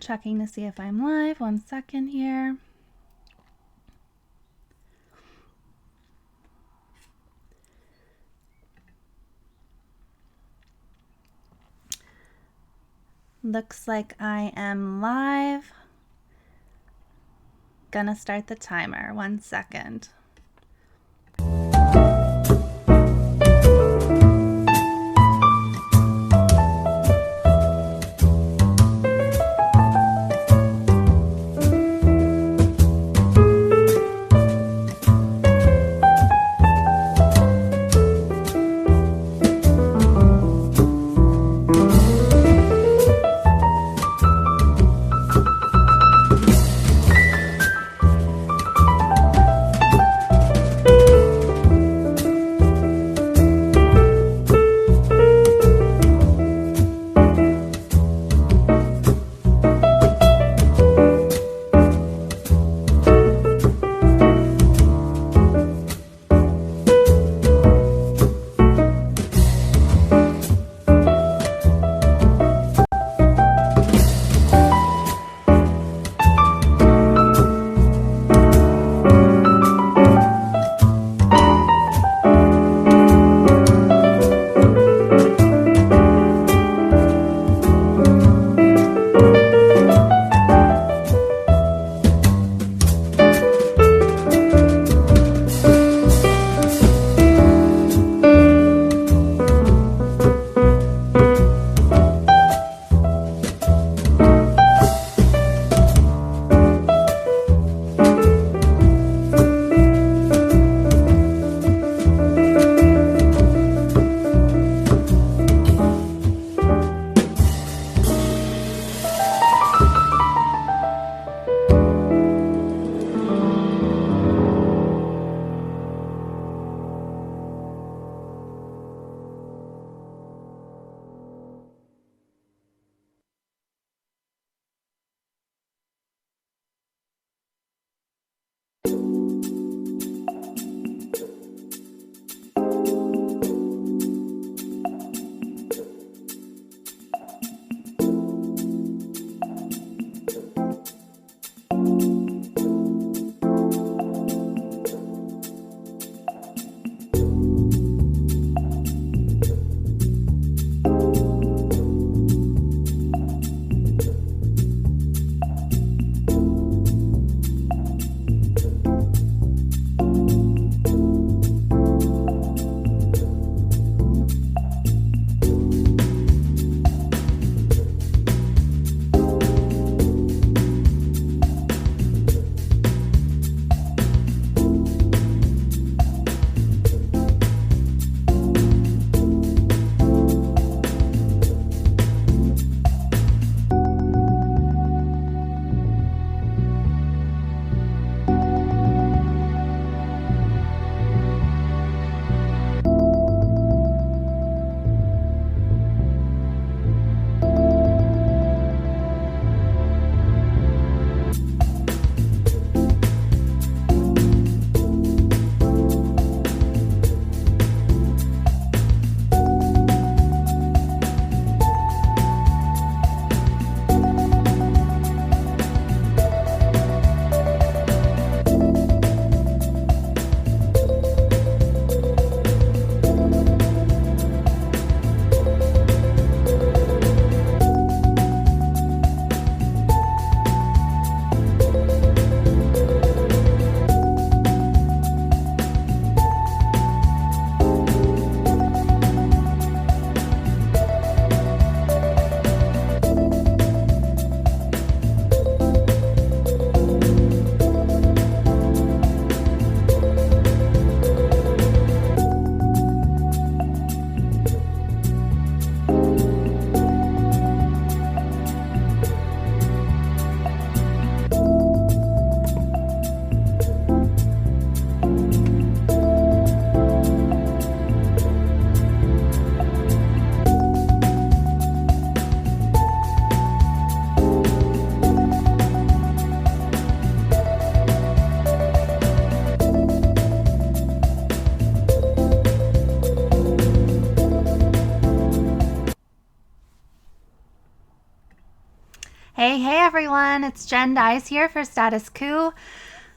checking to see if I'm live. 1 second here. Looks like I am live. Gonna start the timer. 1 second. Hey everyone, it's Jen Dice here for Status Coup.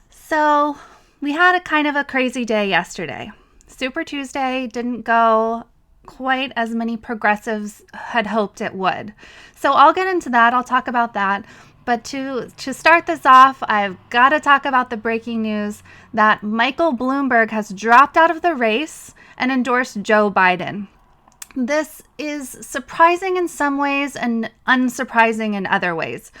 So, we had a kind of a crazy day yesterday. Super Tuesday didn't go quite as many progressives had hoped it would. So, I'll get into that, I'll talk about that. But to start this off, I've got to talk about the breaking news that Michael Bloomberg has dropped out of the race and endorsed Joe Biden. This is surprising in some ways and unsurprising in other ways.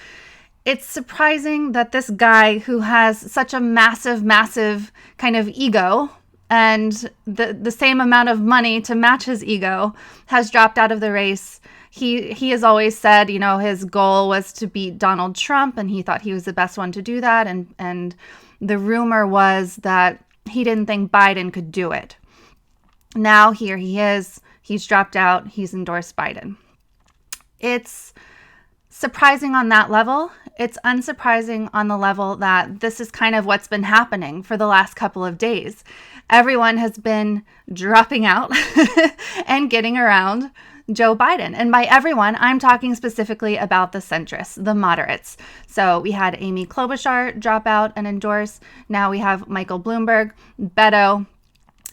It's surprising that this guy who has such a massive kind of ego and the same amount of money to match his ego has dropped out of the race. He has always said, his goal was to beat Donald Trump, and he thought he was the best one to do that. And the rumor was that he didn't think Biden could do it. Now here he is. He's dropped out. He's endorsed Biden. It's surprising on that level. It's unsurprising on the level that this is kind of what's been happening for the last couple of days. Everyone has been dropping out and getting around Joe Biden. And by everyone, I'm talking specifically about the centrists, the moderates. So we had Amy Klobuchar drop out and endorse. Now we have Michael Bloomberg, Beto,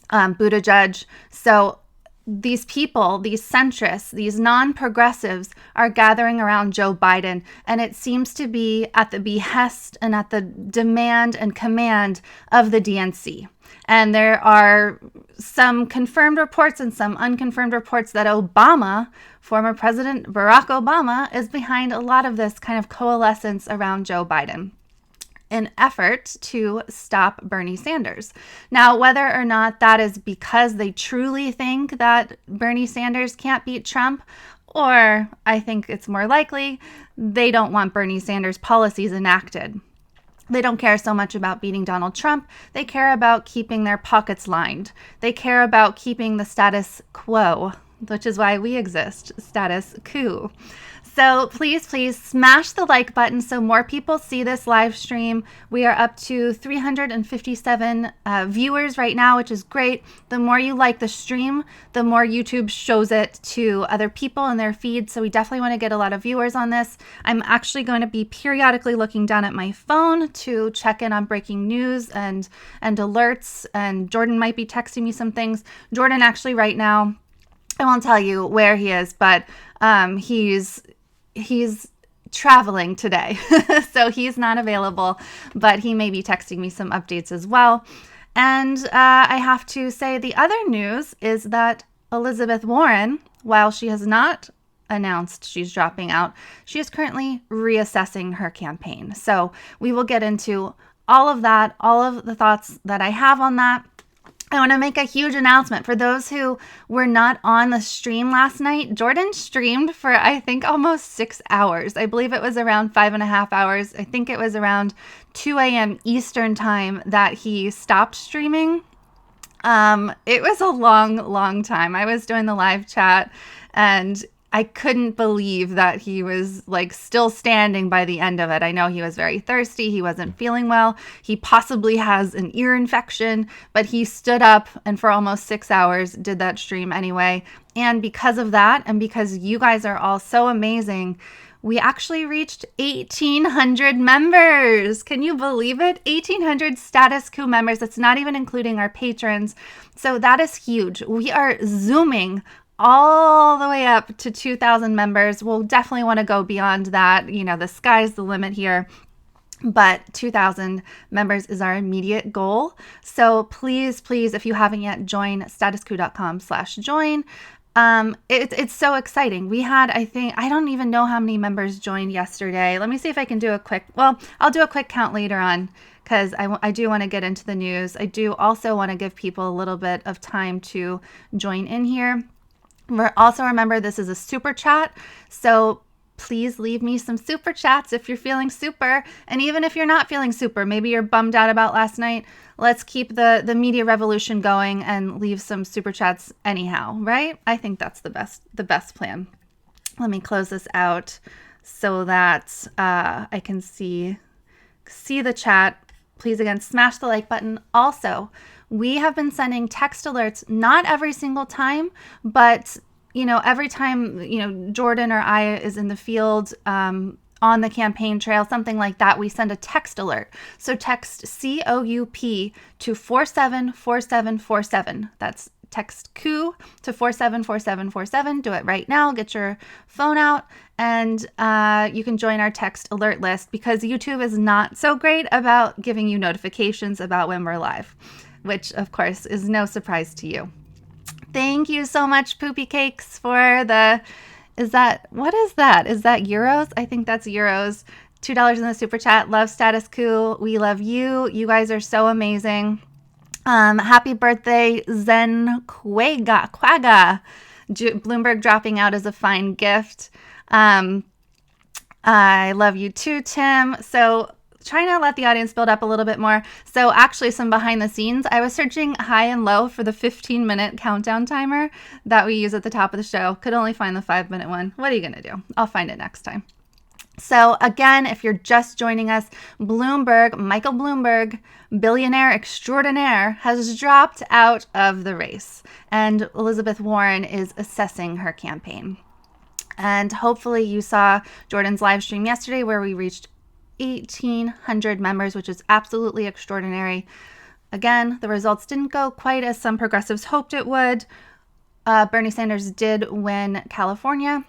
Buttigieg. So these people, these centrists, these non-progressives are gathering around Joe Biden, and it seems to be at the behest and at the demand and command of the DNC. And there are some confirmed reports and some unconfirmed reports that Obama, former President Barack Obama, is behind a lot of this kind of coalescence around Joe Biden, an effort to stop Bernie Sanders. Now, whether or not that is because they truly think that Bernie Sanders can't beat Trump, or I think it's more likely they don't want Bernie Sanders' policies enacted. They don't care so much about beating Donald Trump. They care about keeping their pockets lined. They care about keeping the status quo, which is why we exist, Status Coup. So please smash the like button so more people see this live stream. We are up to 357 viewers right now, which is great. The more you like the stream, the more YouTube shows it to other people in their feed. So we definitely want to get a lot of viewers on this. I'm actually going to be periodically looking down at my phone to check in on breaking news and alerts. And Jordan might be texting me some things. Jordan actually right now, I won't tell you where he is, but he's traveling today, so he's not available, but he may be texting me some updates as well. And I have to say the other news is that Elizabeth Warren, while she has not announced she's dropping out, she is currently reassessing her campaign. So we will get into all of that, all of the thoughts that I have on that. I want to make a huge announcement for those who were not on the stream last night. Jordan streamed for, I think, almost 6 hours. I believe it was around 5.5 hours. I think it was around 2 a.m. Eastern time that he stopped streaming. It was a long time. I was doing the live chat and I couldn't believe that he was still standing by the end of it. I know he was very thirsty. He wasn't feeling well. He possibly has an ear infection, but he stood up and for almost 6 hours did that stream anyway. And because of that, and because you guys are all so amazing, we actually reached 1,800 members. Can you believe it? 1,800 Status Coup members. That's not even including our patrons. So that is huge. We are zooming all the way up to 2,000 members. We'll definitely want to go beyond that. The sky's the limit here. But 2,000 members is our immediate goal. So please, if you haven't yet, join statuscoup.com/join. It's so exciting. We had, I don't even know how many members joined yesterday. Let me see if I can do I'll do a quick count later on because I do want to get into the news. I do also want to give people a little bit of time to join in here. Also remember, this is a super chat, so please leave me some super chats if you're feeling super. And even if you're not feeling super, maybe you're bummed out about last night, let's keep the media revolution going and leave some super chats anyhow, right? I think that's the best plan. Let me close this out so that I can see the chat. Please, again, smash the like button. Also, we have been sending text alerts, not every single time, but every time Jordan or I is in the field, on the campaign trail, something like that, we send a text alert. So text COUP to 474747. That's text Coup to 474747. Do it right now. Get your phone out, and you can join our text alert list, because YouTube is not so great about giving you notifications about when we're live, which of course is no surprise to you. Thank you so much, Poopy Cakes, for the, what is that? Is that euros? I think that's euros. $2 in the super chat. Love Status Coup. We love you. You guys are so amazing. Happy birthday, Zen Quagga. Bloomberg dropping out is a fine gift. I love you too, Tim. So trying to let the audience build up a little bit more. So actually, some behind the scenes, I was searching high and low for the 15-minute countdown timer that we use at the top of the show. Could only find the 5-minute one. What are you going to do? I'll find it next time. So again, if you're just joining us, Michael Bloomberg, billionaire extraordinaire, has dropped out of the race, and Elizabeth Warren is assessing her campaign. And hopefully you saw Jordan's live stream yesterday, where we reached 1,800 members, which is absolutely extraordinary. Again, the results didn't go quite as some progressives hoped it would. Bernie Sanders did win California.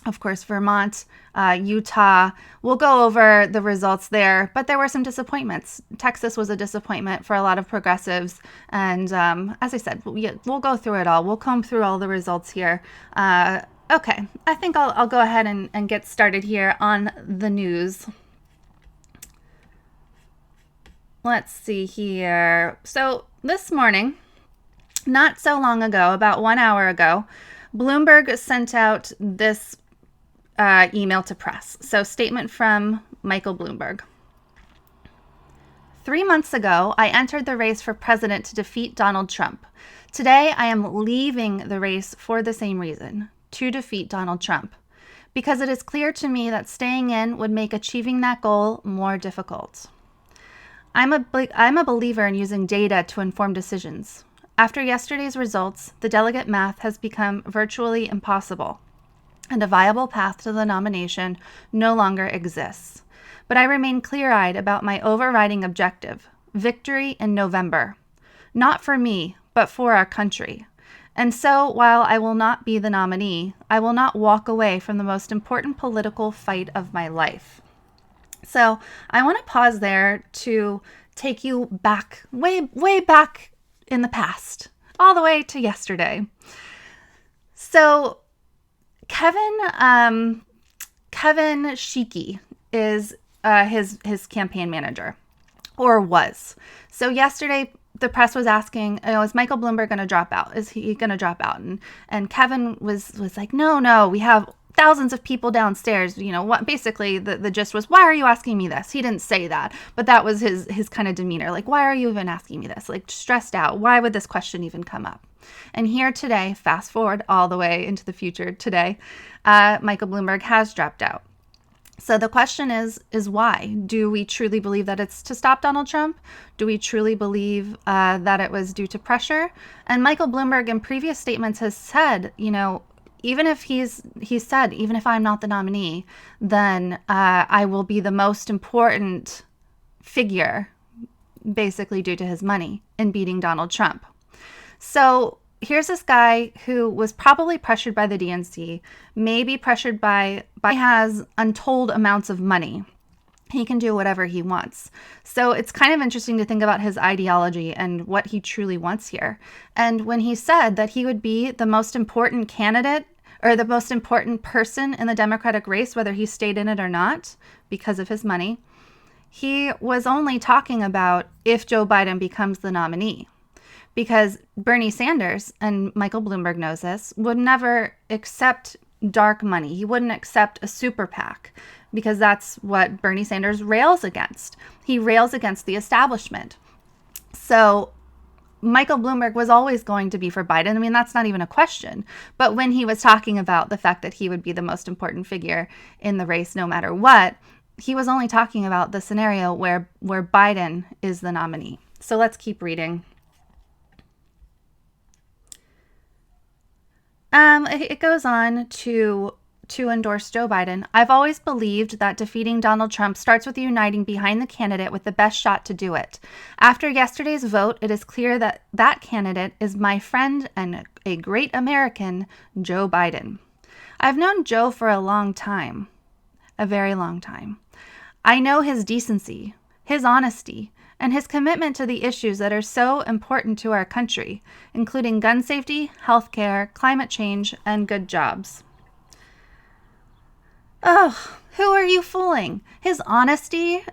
Of course, Vermont, Utah. We'll go over the results there, but there were some disappointments. Texas was a disappointment for a lot of progressives. And as I said, we'll go through it all. We'll comb through all the results here. Okay, I think I'll go ahead and get started here on the news. Let's see here. So this morning, not so long ago, about 1 hour ago, Bloomberg sent out this email to press. So statement from Michael Bloomberg. 3 months ago, I entered the race for president to defeat Donald Trump. Today, I am leaving the race for the same reason, to defeat Donald Trump, because it is clear to me that staying in would make achieving that goal more difficult. I'm a believer in using data to inform decisions. After yesterday's results, the delegate math has become virtually impossible, and a viable path to the nomination no longer exists. But I remain clear-eyed about my overriding objective, victory in November. Not for me, but for our country. And so, while I will not be the nominee, I will not walk away from the most important political fight of my life. So I want to pause there to take you back, way back in the past, all the way to yesterday. So Kevin Sheikey is his campaign manager, or was. So yesterday, the press was asking, is Michael Bloomberg going to drop out? Is he going to drop out? And Kevin was like, no, we have thousands of people downstairs. What basically the gist was, why are you asking me this? He didn't say that, but that was his kind of demeanor. Like, why are you even asking me this? Like, stressed out. Why would this question even come up? And here today, fast forward all the way into the future today, Michael Bloomberg has dropped out. So the question is why? Do we truly believe that it's to stop Donald Trump? Do we truly believe that it was due to pressure? And Michael Bloomberg in previous statements has said, even if he said, even if I'm not the nominee, then I will be the most important figure, basically due to his money, in beating Donald Trump. So here's this guy who was probably pressured by the DNC, maybe pressured by has untold amounts of money. He can do whatever he wants. So it's kind of interesting to think about his ideology and what he truly wants here. And when he said that he would be the most important candidate or the most important person in the Democratic race, whether he stayed in it or not, because of his money, he was only talking about if Joe Biden becomes the nominee. Because Bernie Sanders, and Michael Bloomberg knows this, would never accept dark money. He wouldn't accept a super PAC, because that's what Bernie Sanders rails against. He rails against the establishment. So Michael Bloomberg was always going to be for Biden. I mean, that's not even a question. But when he was talking about the fact that he would be the most important figure in the race no matter what, he was only talking about the scenario where Biden is the nominee. So let's keep reading. It goes on to to endorse Joe Biden. I've always believed that defeating Donald Trump starts with uniting behind the candidate with the best shot to do it. After yesterday's vote, it is clear that that candidate is my friend and a great American, Joe Biden. I've known Joe for a long time, a very long time. I know his decency, his honesty, and his commitment to the issues that are so important to our country, including gun safety, healthcare, climate change, and good jobs. Oh, who are you fooling? His honesty?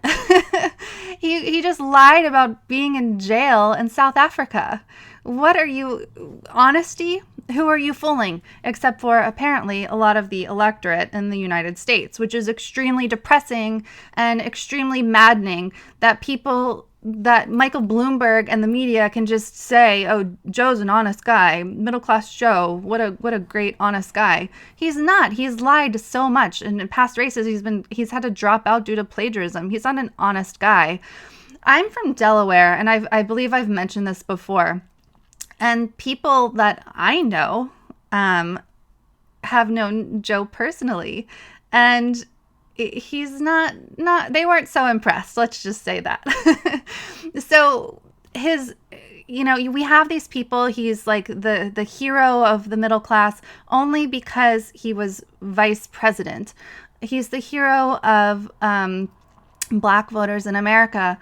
He just lied about being in jail in South Africa. What are you... Honesty? Who are you fooling? Except for apparently a lot of the electorate in the United States, which is extremely depressing and extremely maddening that Michael Bloomberg and the media can just say, oh, Joe's an honest guy, middle-class Joe, what a great honest guy. He's not. He's lied so much. In past races, he's had to drop out due to plagiarism. He's not an honest guy. I'm from Delaware, and I believe I've mentioned this before. And people that I know have known Joe personally, and he's not they weren't so impressed, let's just say that. So we have these people, he's like the hero of the middle class only because he was vice president. He's the hero of Black voters in America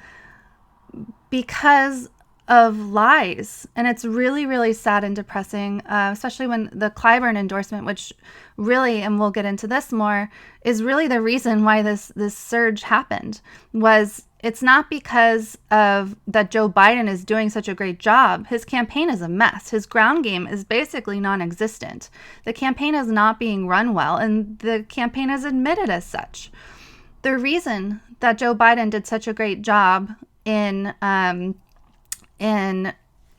because of lies. And it's really, really sad and depressing, especially when the Clyburn endorsement, which really, and we'll get into this more, is really the reason why this surge happened. It's not because of that Joe Biden is doing such a great job. His campaign is a mess. His ground game is basically non-existent. The campaign is not being run well, and the campaign has admitted as such. The reason that Joe Biden did such a great job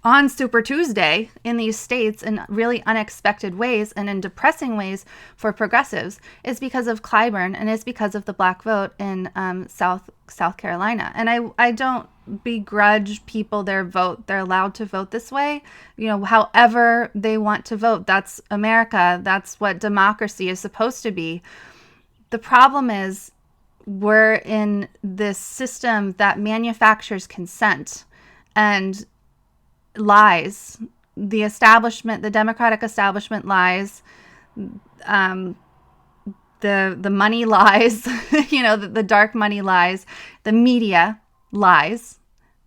on Super Tuesday in these states in really unexpected ways and in depressing ways for progressives is because of Clyburn, and is because of the Black vote in South Carolina. And I don't begrudge people their vote. They're allowed to vote this way, however they want to vote. That's America. That's what democracy is supposed to be. The problem is we're in this system that manufactures consent and lies. The establishment, the Democratic establishment lies. The money lies. The dark money lies. The media lies.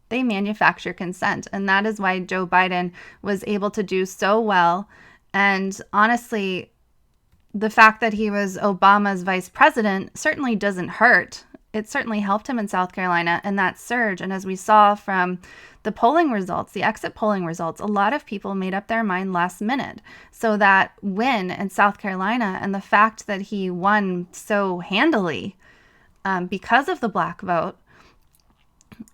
They manufacture consent, and that is why Joe Biden was able to do so well. And honestly, the fact that he was Obama's vice president certainly doesn't hurt. It certainly helped him in South Carolina and that surge. And as we saw from the polling results, the exit polling results, a lot of people made up their mind last minute. So that win in South Carolina and the fact that he won so handily because of the Black vote,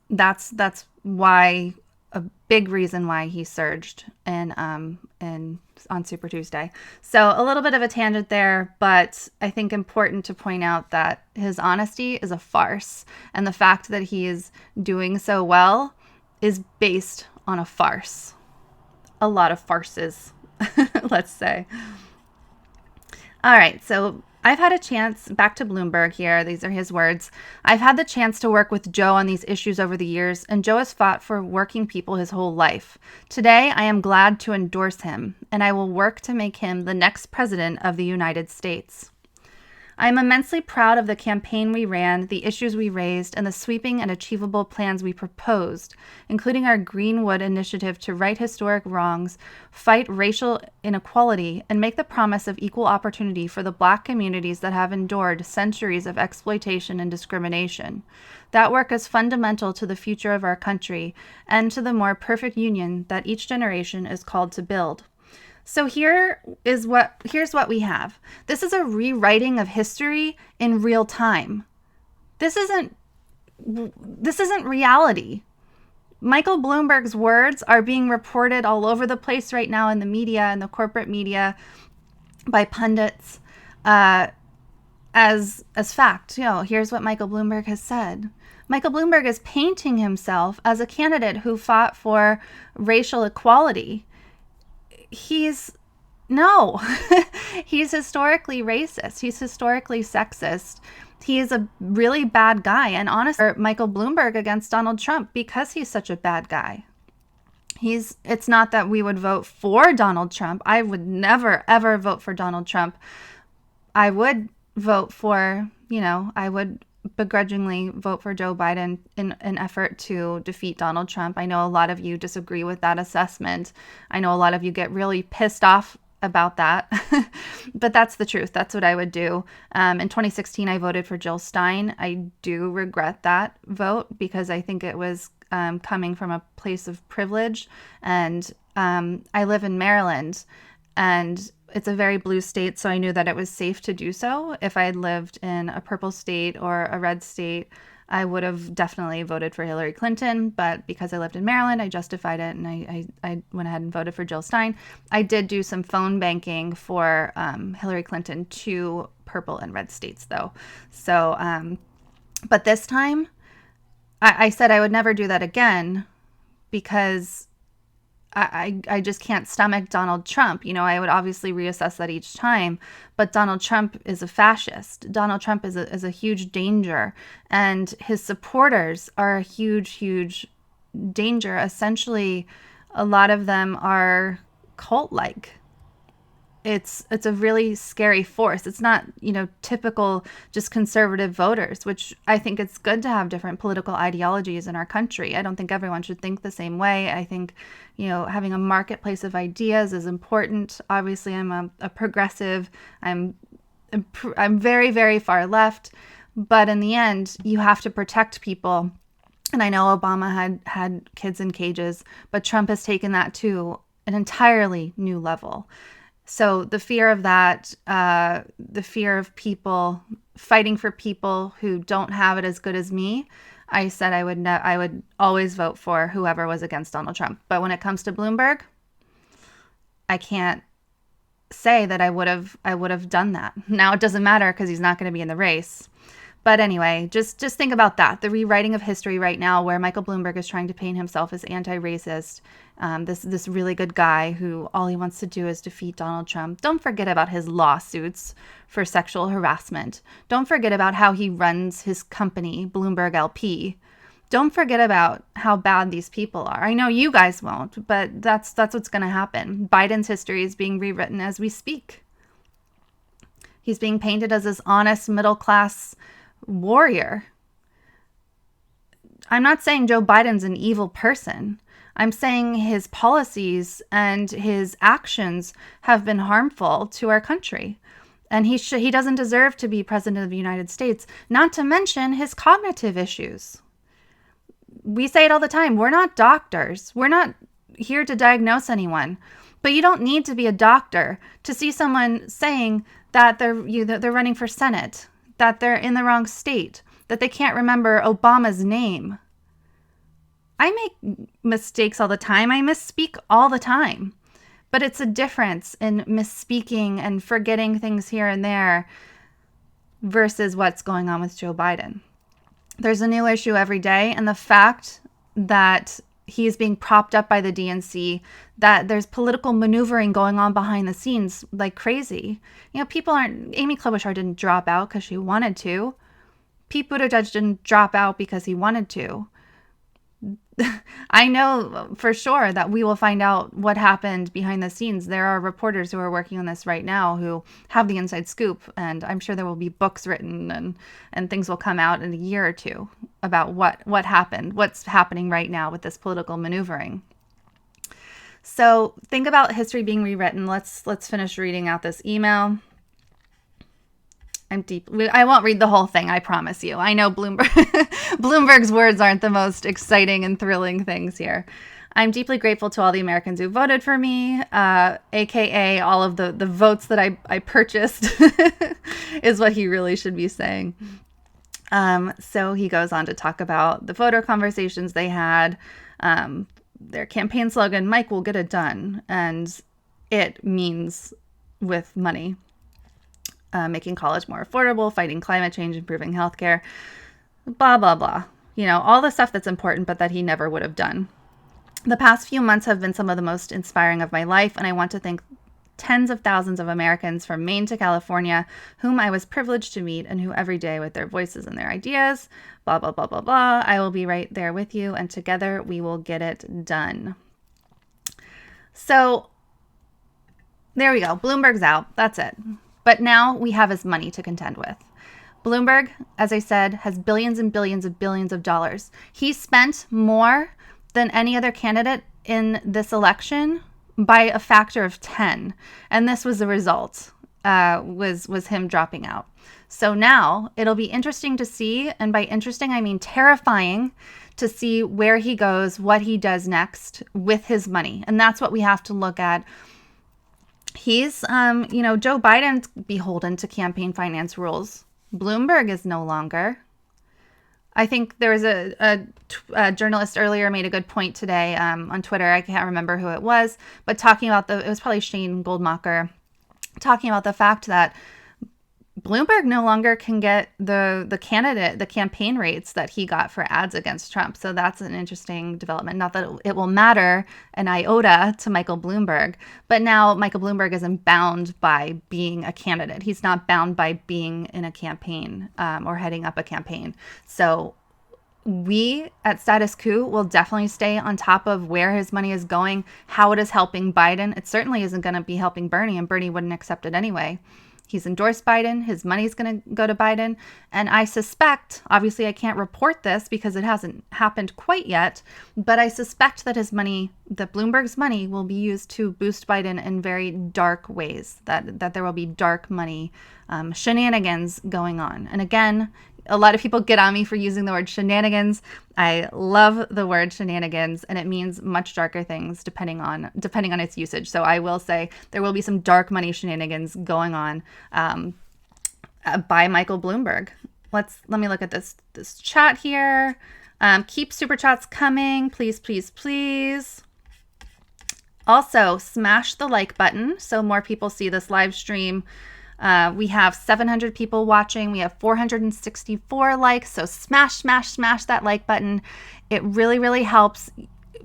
that's why, a big reason why he surged on Super Tuesday. So a little bit of a tangent there, but I think important to point out that his honesty is a farce, and the fact that he is doing so well is based on a farce. A lot of farces, let's say. All right, so I've had a chance, back to Bloomberg here, these are his words. I've had the chance to work with Joe on these issues over the years, and Joe has fought for working people his whole life. Today, I am glad to endorse him, and I will work to make him the next president of the United States. I am immensely proud of the campaign we ran, the issues we raised, and the sweeping and achievable plans we proposed, including our Greenwood initiative to right historic wrongs, fight racial inequality, and make the promise of equal opportunity for the Black communities that have endured centuries of exploitation and discrimination. That work is fundamental to the future of our country and to the more perfect union that each generation is called to build. So here's what we have. This is a rewriting of history in real time. This isn't reality. Michael Bloomberg's words are being reported all over the place right now in the media and the corporate media by pundits as fact. Here's what Michael Bloomberg has said. Michael Bloomberg is painting himself as a candidate who fought for racial equality. No. He's historically racist. He's historically sexist. He is a really bad guy. And honestly, Michael Bloomberg against Donald Trump because he's such a bad guy. It's not that we would vote for Donald Trump. I would never, ever vote for Donald Trump. I would vote for, I would begrudgingly vote for Joe Biden in an effort to defeat Donald Trump. I know a lot of you disagree with that assessment. I know a lot of you get really pissed off about that, but that's the truth. That's what I would do. In 2016, I voted for Jill Stein. I do regret that vote because I think it was coming from a place of privilege. And I live in Maryland, and it's a very blue state, so I knew that it was safe to do so. If I had lived in a purple state or a red state, I would have definitely voted for Hillary Clinton, but because I lived in Maryland, I justified it, and I went ahead and voted for Jill Stein. I did do some phone banking for Hillary Clinton to purple and red states, though. So, but this time, I said I would never do that again because I just can't stomach Donald Trump. I would obviously reassess that each time, but Donald Trump is a fascist. Donald Trump is a huge danger, and his supporters are a huge, huge danger. Essentially, a lot of them are cult-like. It's a really scary force. It's not, typical just conservative voters, which I think it's good to have different political ideologies in our country. I don't think everyone should think the same way. I think, having a marketplace of ideas is important. Obviously, I'm a progressive. I'm very, very far left. But in the end, you have to protect people. And I know Obama had kids in cages, but Trump has taken that to an entirely new level. So the fear of that, the fear of people fighting for people who don't have it as good as me, I said I would always vote for whoever was against Donald Trump. But when it comes to Bloomberg, I can't say that I would have done that. Now it doesn't matter because he's not going to be in the race. But anyway, just think about that. The rewriting of history right now, where Michael Bloomberg is trying to paint himself as anti-racist, this really good guy who all he wants to do is defeat Donald Trump. Don't forget about his lawsuits for sexual harassment. Don't forget about how he runs his company, Bloomberg LP. Don't forget about how bad these people are. I know you guys won't, but that's what's going to happen. Biden's history is being rewritten as we speak. He's being painted as this honest middle-class warrior. I'm not saying Joe Biden's an evil person. I'm saying his policies and his actions have been harmful to our country. And he doesn't deserve to be president of the United States, not to mention his cognitive issues. We say it all the time. We're not doctors. We're not here to diagnose anyone. But you don't need to be a doctor to see someone saying that they're running for Senate, that they're in the wrong state, that they can't remember Obama's name. I make mistakes all the time. I misspeak all the time. But it's a difference in misspeaking and forgetting things here and there versus what's going on with Joe Biden. There's a new issue every day, and the fact that he is being propped up by the DNC, that there's political maneuvering going on behind the scenes like crazy. Amy Klobuchar didn't drop out because she wanted to. Pete Buttigieg didn't drop out because he wanted to. I know for sure that we will find out what happened behind the scenes. There are reporters who are working on this right now who have the inside scoop, and I'm sure there will be books written and things will come out in a year or two about what happened, what's happening right now with this political maneuvering. So think about history being rewritten. Let's finish reading out this email. I won't read the whole thing, I promise you. I know Bloomberg's words aren't the most exciting and thrilling things here. I'm deeply grateful to all the Americans who voted for me, aka all of the votes that I purchased, is what he really should be saying. So he goes on to talk about the voter conversations they had, their campaign slogan, "Mike will get it done," and it means with money. Making college more affordable, fighting climate change, improving healthcare, blah, blah, blah. All the stuff that's important, but that he never would have done. The past few months have been some of the most inspiring of my life, and I want to tens of thousands of Americans from Maine to California, whom I was privileged to meet and who every day with their voices and their ideas, blah, blah, blah, blah, blah. I will be right there with you, and together we will get it done. So there we go. Bloomberg's out. That's it. But now we have his money to contend with. Bloomberg, as I said, has billions and billions of dollars. He spent more than any other candidate in this election by a factor of 10. And this was the result, was him dropping out. So now it'll be interesting to see, and by interesting, I mean terrifying, to see where he goes, what he does next with his money. And that's what we have to look at. He's, Joe Biden's beholden to campaign finance rules. Bloomberg is no longer. I think there was a journalist earlier made a good point today on Twitter. I can't remember who it was, but talking about it was probably Shane Goldmacher, talking about the fact that Bloomberg no longer can get the campaign rates that he got for ads against Trump. So that's an interesting development. Not that it will matter an iota to Michael Bloomberg, but now Michael Bloomberg isn't bound by being a candidate. He's not bound by being in a campaign or heading up a campaign. So we at Status Coup will definitely stay on top of where his money is going, how it is helping Biden. It certainly isn't going to be helping Bernie, and Bernie wouldn't accept it anyway. He's endorsed Biden. His money's going to go to Biden. And I suspect, obviously I can't report this because it hasn't happened quite yet, but I suspect that his money, that Bloomberg's money, will be used to boost Biden in very dark ways, that there will be dark money shenanigans going on. And again, a lot of people get on me for using the word shenanigans. I love the word shenanigans, and it means much darker things depending on its usage. So I will say there will be some dark money shenanigans going on by Michael Bloomberg. Let me look at this chat here. Keep super chats coming, please, please, please. Also, smash the like button so more people see this live stream. We have 700 people watching. We have 464 likes. So smash that like button. It really, really helps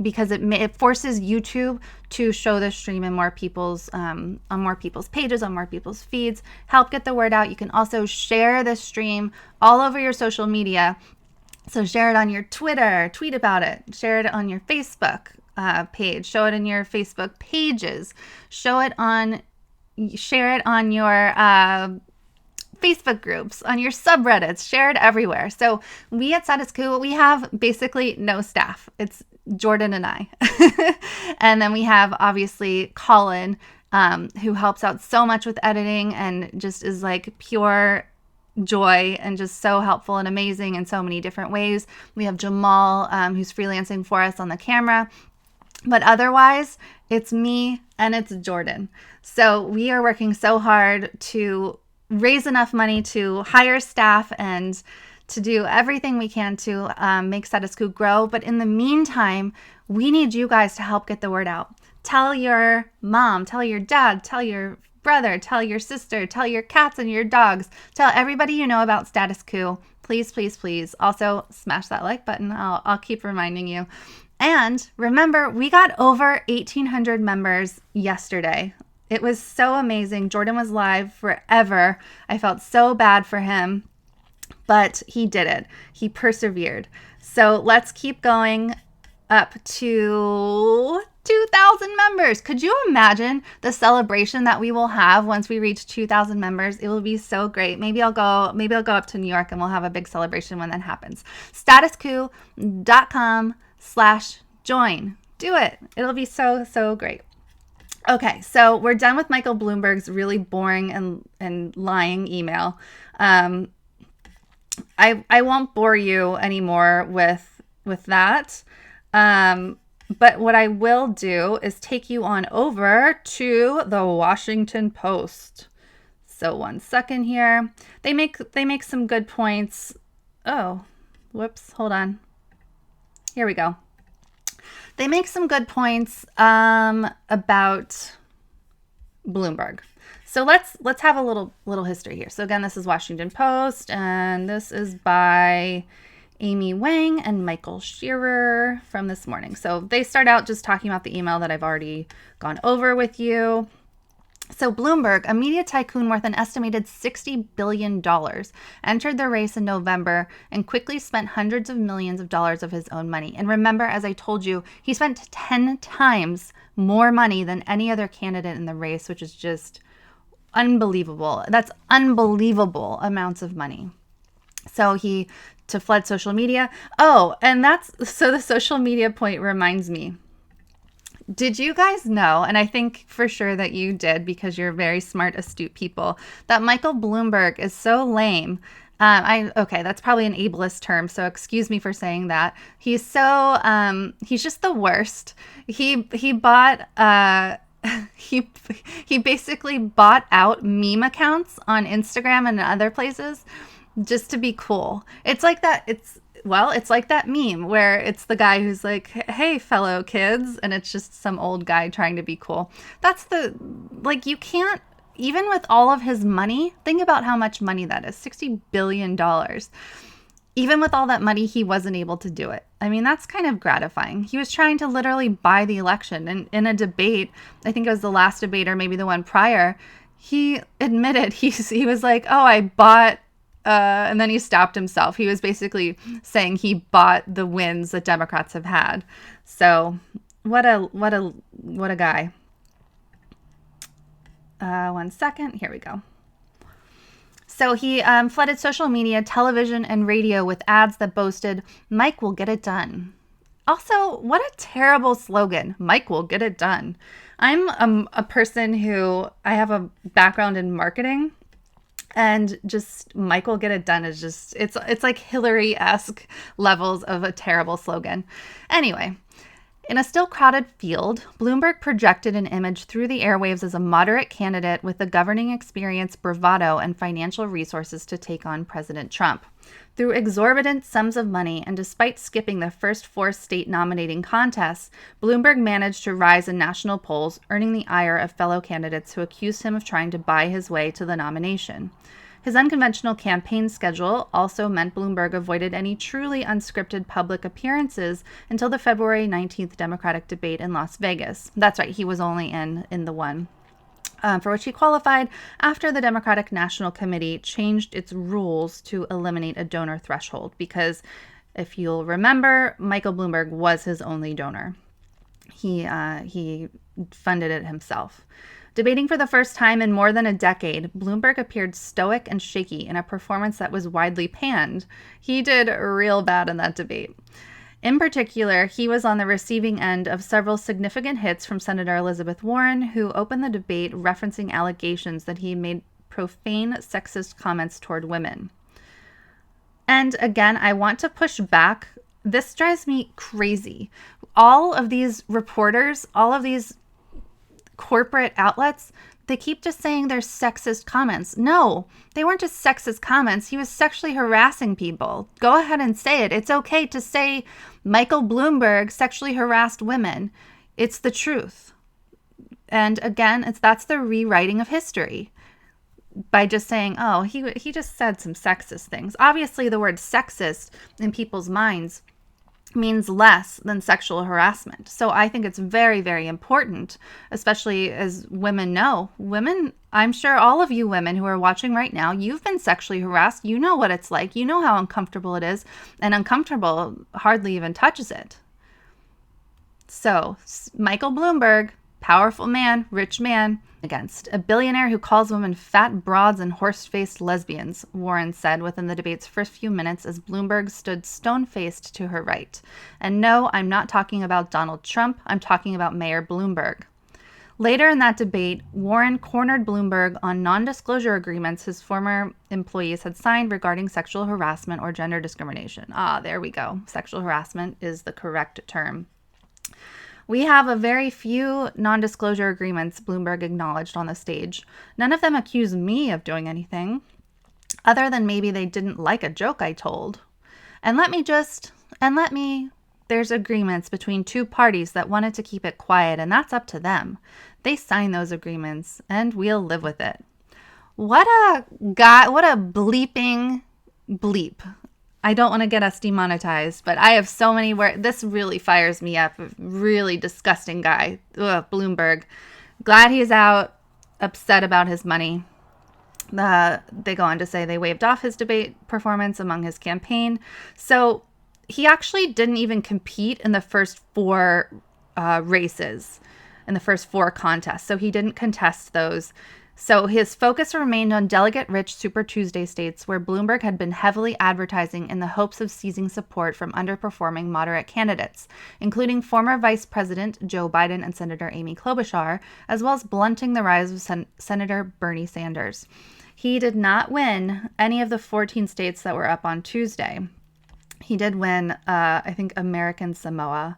because it forces YouTube to show the stream in more people's on more people's pages, on more people's feeds. Help get the word out. You can also share the stream all over your social media. So share it on your Twitter, tweet about it. Share it on your Facebook page. Show it in your Facebook pages. Share it on your Facebook groups, on your subreddits, share it everywhere. So we at Status Coup, we have basically no staff. It's Jordan and I. And then we have obviously Colin, who helps out so much with editing and just is like pure joy and just so helpful and amazing in so many different ways. We have Jamal, who's freelancing for us on the camera. But otherwise, it's me and it's Jordan. So we are working so hard to raise enough money to hire staff and to do everything we can to make Status Coup grow. But in the meantime, we need you guys to help get the word out. Tell your mom, tell your dad, tell your brother, tell your sister, tell your cats and your dogs, tell everybody you know about Status Coup. Please, please, please. Also, smash that like button. I'll keep reminding you. And remember, we got over 1,800 members yesterday. It was so amazing. Jordan was live forever. I felt so bad for him, but he did it. He persevered. So let's keep going up to 2,000 members. Could you imagine the celebration that we will have once we reach 2,000 members? It will be so great. Maybe I'll go up to New York and we'll have a big celebration when that happens. statuscoup.com/join. Do it. It'll be so, so great. Okay, so we're done with Michael Bloomberg's really boring and lying email. I won't bore you anymore with that. But what I will do is take you on over to the Washington Post. So 1 second here. They make some good points. Oh, whoops, hold on. Here we go. They make some good points about Bloomberg. So let's have a little history here. So again, this is Washington Post, and this is by Amy Wang and Michael Shearer from this morning. So they start out just talking about the email that I've already gone over with you. So Bloomberg, a media tycoon worth an estimated $60 billion, entered the race in November and quickly spent hundreds of millions of dollars of his own money. And remember, as I told you, he spent 10 times more money than any other candidate in the race, which is just unbelievable. That's unbelievable amounts of money. So he to flood social media. Oh, and so the social media point reminds me. Did you guys know, and I think for sure that you did because you're very smart, astute people, that Michael Bloomberg is so lame. Okay, that's probably an ableist term, so excuse me for saying that. He's just the worst. He bought he basically bought out meme accounts on Instagram and other places just to be cool. It's like that. It's like that meme where it's the guy who's like, "Hey, fellow kids," and it's just some old guy trying to be cool. You can't, even with all of his money, think about how much money that is, $60 billion. Even with all that money, he wasn't able to do it. I mean, that's kind of gratifying. He was trying to literally buy the election. And in a debate, I think it was the last debate or maybe the one prior, he admitted, he was like, "Oh, I bought," and then he stopped himself. He was basically saying he bought the wins that Democrats have had. So what a guy. 1 second. Here we go. So he flooded social media, television, and radio with ads that boasted, "Mike will get it done." Also, what a terrible slogan, "Mike will get it done." I'm a person who, I have a background in marketing, and just "Mike will get it done" is just, it's like Hillary-esque levels of a terrible slogan. Anyway, in a still crowded field, Bloomberg projected an image through the airwaves as a moderate candidate with the governing experience, bravado, and financial resources to take on President Trump. Through exorbitant sums of money, and despite skipping the first 4 state nominating contests, Bloomberg managed to rise in national polls, earning the ire of fellow candidates who accused him of trying to buy his way to the nomination. His unconventional campaign schedule also meant Bloomberg avoided any truly unscripted public appearances until the February 19th Democratic debate in Las Vegas. That's right, he was only in the one for which he qualified after the Democratic National Committee changed its rules to eliminate a donor threshold, because if you'll remember, Michael Bloomberg was his only donor. He funded it himself. Debating for the first time in more than a decade, Bloomberg appeared stoic and shaky in a performance that was widely panned. He did real bad in that debate. In particular, he was on the receiving end of several significant hits from Senator Elizabeth Warren, who opened the debate referencing allegations that he made profane, sexist comments toward women. And again, I want to push back. This drives me crazy. All of these reporters, all of these corporate outlets, they keep just saying they're sexist comments. No, they weren't just sexist comments. He was sexually harassing people. Go ahead and say it. It's okay to say Michael Bloomberg sexually harassed women. It's the truth. And again, that's the rewriting of history by just saying, "Oh, he just said some sexist things." Obviously, the word sexist in people's minds means less than sexual harassment. So I think it's very, very important, especially as women know. Women, I'm sure all of you women who are watching right now, you've been sexually harassed. You know what it's like. You know how uncomfortable it is. And uncomfortable hardly even touches it. So Michael Bloomberg, powerful man, rich man, against a billionaire who calls women fat broads and horse-faced lesbians, Warren said within the debate's first few minutes as Bloomberg stood stone-faced to her right. And no, I'm not talking about Donald Trump. I'm talking about Mayor Bloomberg. Later in that debate, Warren cornered Bloomberg on non-disclosure agreements his former employees had signed regarding sexual harassment or gender discrimination. There we go. Sexual harassment is the correct term. We have a very few non-disclosure agreements Bloomberg acknowledged on the stage. None of them accuse me of doing anything, other than maybe they didn't like a joke I told. There's agreements between 2 parties that wanted to keep it quiet, and that's up to them. They signed those agreements, and we'll live with it. What a bleeping bleep. I don't want to get us demonetized, but I have so many where this really fires me up. Really disgusting guy. Bloomberg. Glad he's out. upset about his money. They go on to say they waived off his debate performance among his campaign. So he actually didn't even compete in the first four races, in the first four contests. So he didn't contest those. So his focus remained on delegate-rich Super Tuesday states where Bloomberg had been heavily advertising in the hopes of seizing support from underperforming moderate candidates, including former Vice President Joe Biden and Senator Amy Klobuchar, as well as blunting the rise of Senator Bernie Sanders. He did not win any of the 14 states that were up on Tuesday. He did win, I think, American Samoa,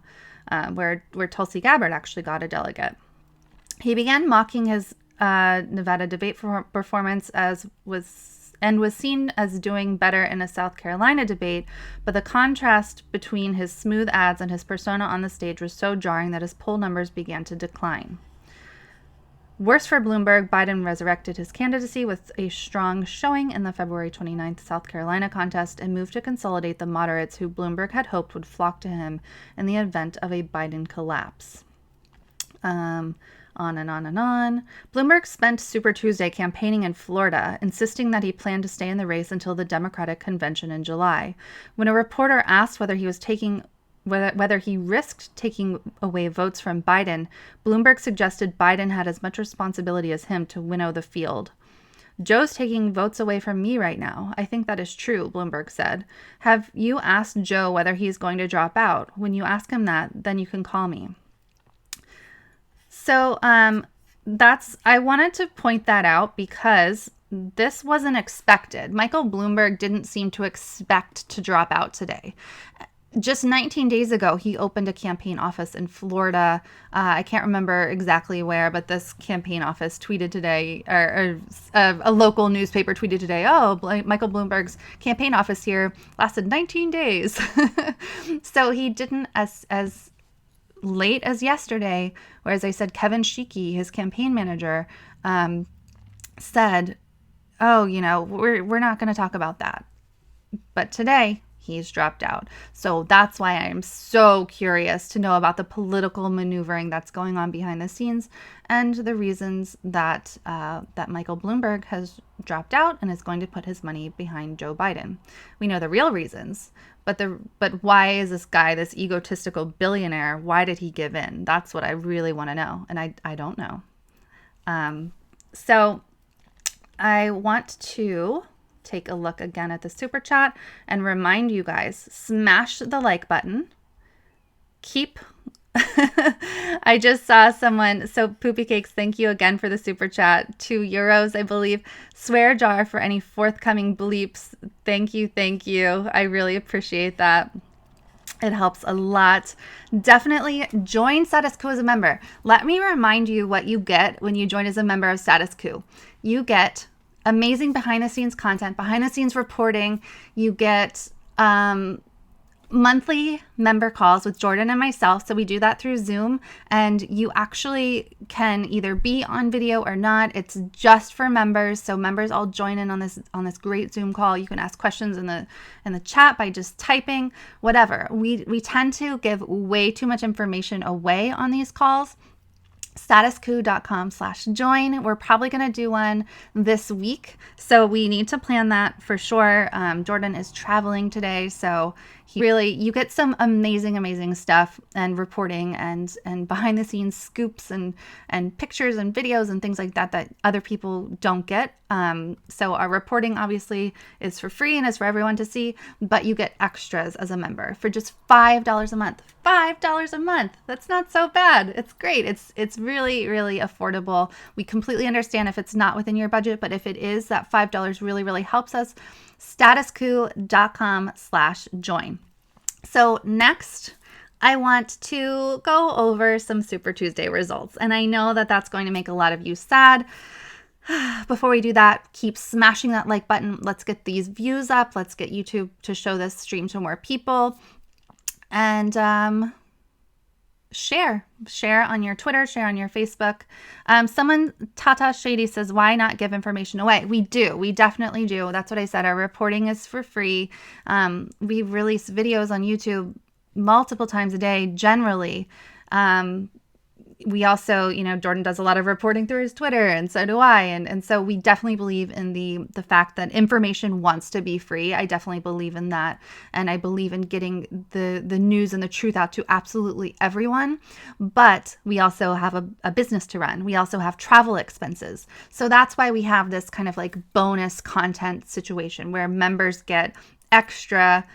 where Tulsi Gabbard actually got a delegate. He began mocking his Nevada debate performance was seen as doing better in a South Carolina debate, but the contrast between his smooth ads and his persona on the stage was so jarring that his poll numbers began to decline. Worse for Bloomberg, Biden resurrected his candidacy with a strong showing in the February 29th South Carolina contest and moved to consolidate the moderates who Bloomberg had hoped would flock to him in the event of a Biden collapse. On and on and on. Bloomberg spent Super Tuesday campaigning in Florida, insisting that he planned to stay in the race until the Democratic convention in July. When a reporter asked whether he risked taking away votes from Biden, Bloomberg suggested Biden had as much responsibility as him to winnow the field. Joe's taking votes away from me right now. I think that is true, Bloomberg said. Have you asked Joe whether he's going to drop out? When you ask him that, then you can call me. So I wanted to point that out because this wasn't expected. Michael Bloomberg didn't seem to expect to drop out today. Just 19 days ago, he opened a campaign office in Florida. I can't remember exactly where, but this campaign office tweeted today, or a local newspaper tweeted today, Michael Bloomberg's campaign office here lasted 19 days. So he didn't, as late as yesterday, where, as I said, Kevin Sheekey, his campaign manager, said, we're not going to talk about that. But today, he's dropped out. So that's why I'm so curious to know about the political maneuvering that's going on behind the scenes and the reasons that Michael Bloomberg has dropped out and is going to put his money behind Joe Biden. We know the real reasons, but why is this guy, this egotistical billionaire, why did he give in? That's what I really want to know, and I don't know. So I want to take a look again at the super chat and remind you guys, smash the like button. I just saw someone, so Poopy Cakes, thank you again for the super chat. €2, I believe. Swear jar for any forthcoming bleeps. Thank you. I really appreciate that. It helps a lot. Definitely join Status Coup as a member. Let me remind you what you get when you join as a member of Status Coup. You get amazing behind-the-scenes content, behind-the-scenes reporting. You get monthly member calls with Jordan and myself. So we do that through Zoom, and you actually can either be on video or not. It's just for members. So members all join in on this great Zoom call. You can ask questions in the chat by just typing, whatever. We tend to give way too much information away on these calls. statuscoup.com/join. We're probably going to do one this week, so we need to plan that for sure. Jordan is traveling today, so you get some amazing stuff and reporting and behind the scenes scoops and pictures and videos and things like that other people don't get. So our reporting obviously is for free and is for everyone to see, but you get extras as a member for just $5 a month. $5 a month. That's not so bad. It's great. It's really affordable. We completely understand if it's not within your budget, but if it is, that $5 really helps us. statuscoup.com/join. So next, I want to go over some Super Tuesday results. And I know that that's going to make a lot of you sad. Before we do that, keep smashing that like button. Let's get these views up. Let's get YouTube to show this stream to more people. And share on your Twitter, share on your Facebook. Someone, Tata Shady, says, why not give information away? We definitely do. That's what I said. Our reporting is for free. We release videos on YouTube multiple times a day, generally. we also, Jordan does a lot of reporting through his Twitter, and so do I. And so we definitely believe in the fact that information wants to be free. I definitely believe in that. And I believe in getting the news and the truth out to absolutely everyone. But we also have a business to run. We also have travel expenses. So that's why we have this kind of like bonus content situation where members get extra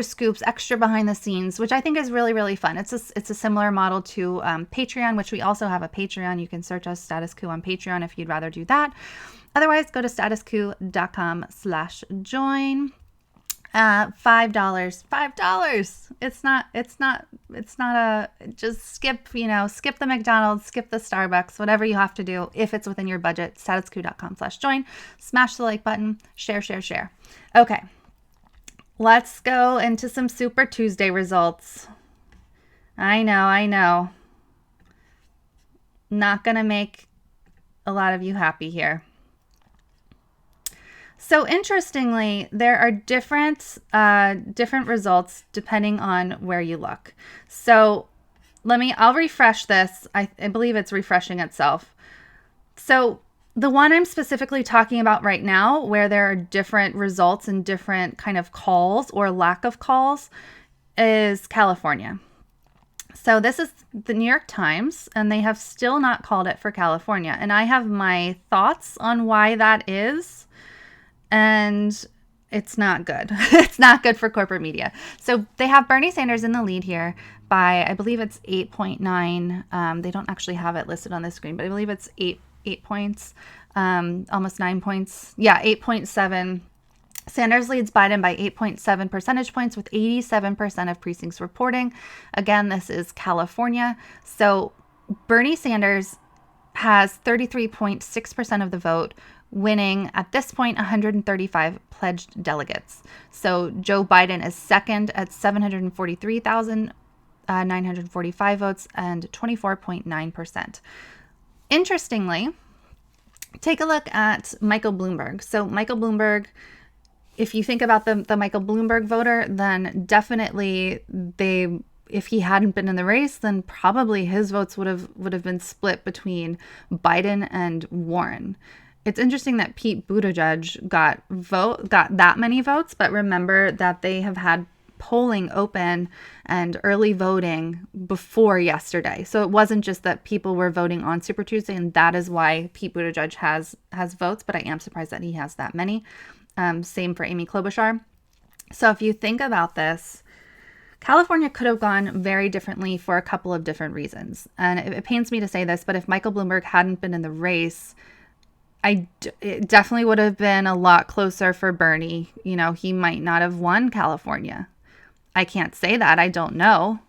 scoops, extra behind the scenes, which I think is really, really fun. It's a similar model to Patreon, which we also have a Patreon. You can search us Status Coup on Patreon if you'd rather do that. Otherwise, go to statuscoup.com/join. $5. It's not just skip the McDonald's, skip the Starbucks, whatever you have to do. If it's within your budget, statuscoup.com/join, smash the like button, share. Okay. Let's go into some Super Tuesday results. I know. Not going to make a lot of you happy here. So interestingly, there are different results depending on where you look. So I'll refresh this. I believe it's refreshing itself. So the one I'm specifically talking about right now, where there are different results and different kind of calls or lack of calls, is California. So this is the New York Times, and they have still not called it for California. And I have my thoughts on why that is, and it's not good. It's not good for corporate media. So they have Bernie Sanders in the lead here by, I believe it's 8.9. They don't actually have it listed on the screen, but I believe it's 8 points, almost 9 points. Yeah, 8.7. Sanders leads Biden by 8.7 percentage points with 87% of precincts reporting. Again, this is California. So Bernie Sanders has 33.6% of the vote, winning at this point 135 pledged delegates. So Joe Biden is second at 743,945 votes and 24.9%. Interestingly, take a look at Michael Bloomberg. So Michael Bloomberg, if you think about the Michael Bloomberg voter, then definitely if he hadn't been in the race, then probably his votes would have been split between Biden and Warren. It's interesting that Pete Buttigieg got that many votes, but remember that they have had polling open and early voting before yesterday. So it wasn't just that people were voting on Super Tuesday, and that is why Pete Buttigieg has votes, but I am surprised that he has that many. Same for Amy Klobuchar. So if you think about this, California could have gone very differently for a couple of different reasons. And it pains me to say this, but if Michael Bloomberg hadn't been in the race, it definitely would have been a lot closer for Bernie. He might not have won California. I can't say that. I don't know.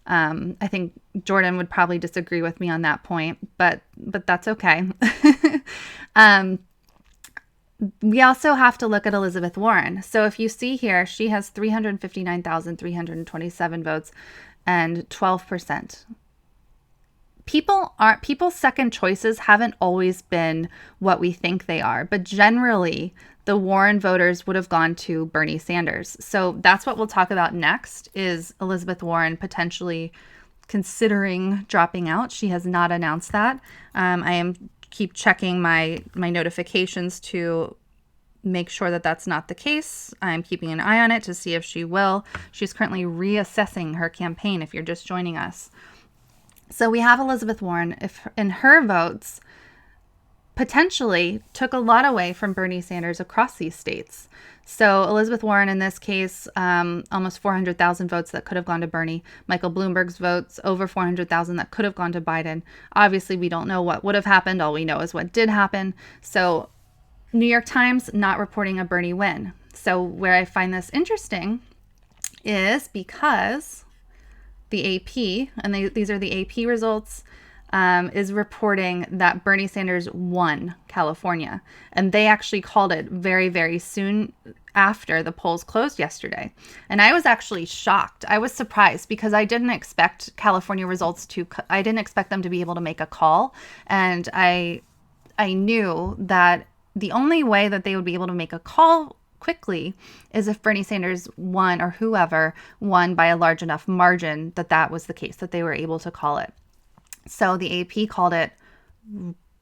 I think Jordan would probably disagree with me on that point, but that's okay. We also have to look at Elizabeth Warren. So if you see here, she has 359,327 votes and 12%. People's second choices haven't always been what we think they are, but generally the Warren voters would have gone to Bernie Sanders. So that's what we'll talk about next, is Elizabeth Warren potentially considering dropping out. She has not announced that. I am keep checking my notifications to make sure that that's not the case. I'm keeping an eye on it to see if she will. She's currently reassessing her campaign if you're just joining us. So we have Elizabeth Warren, in her votes, potentially took a lot away from Bernie Sanders across these states. So Elizabeth Warren, in this case, almost 400,000 votes that could have gone to Bernie. Michael Bloomberg's votes, over 400,000 that could have gone to Biden. Obviously, we don't know what would have happened. All we know is what did happen. So New York Times not reporting a Bernie win. So where I find this interesting is because the AP, and these are the AP results, is reporting that Bernie Sanders won California. And they actually called it very, very soon after the polls closed yesterday. And I was actually shocked. I was surprised because I didn't expect California results I didn't expect them to be able to make a call. And I knew that the only way that they would be able to make a call quickly is if Bernie Sanders won, or whoever won by a large enough margin that was the case, that they were able to call it. So the AP called it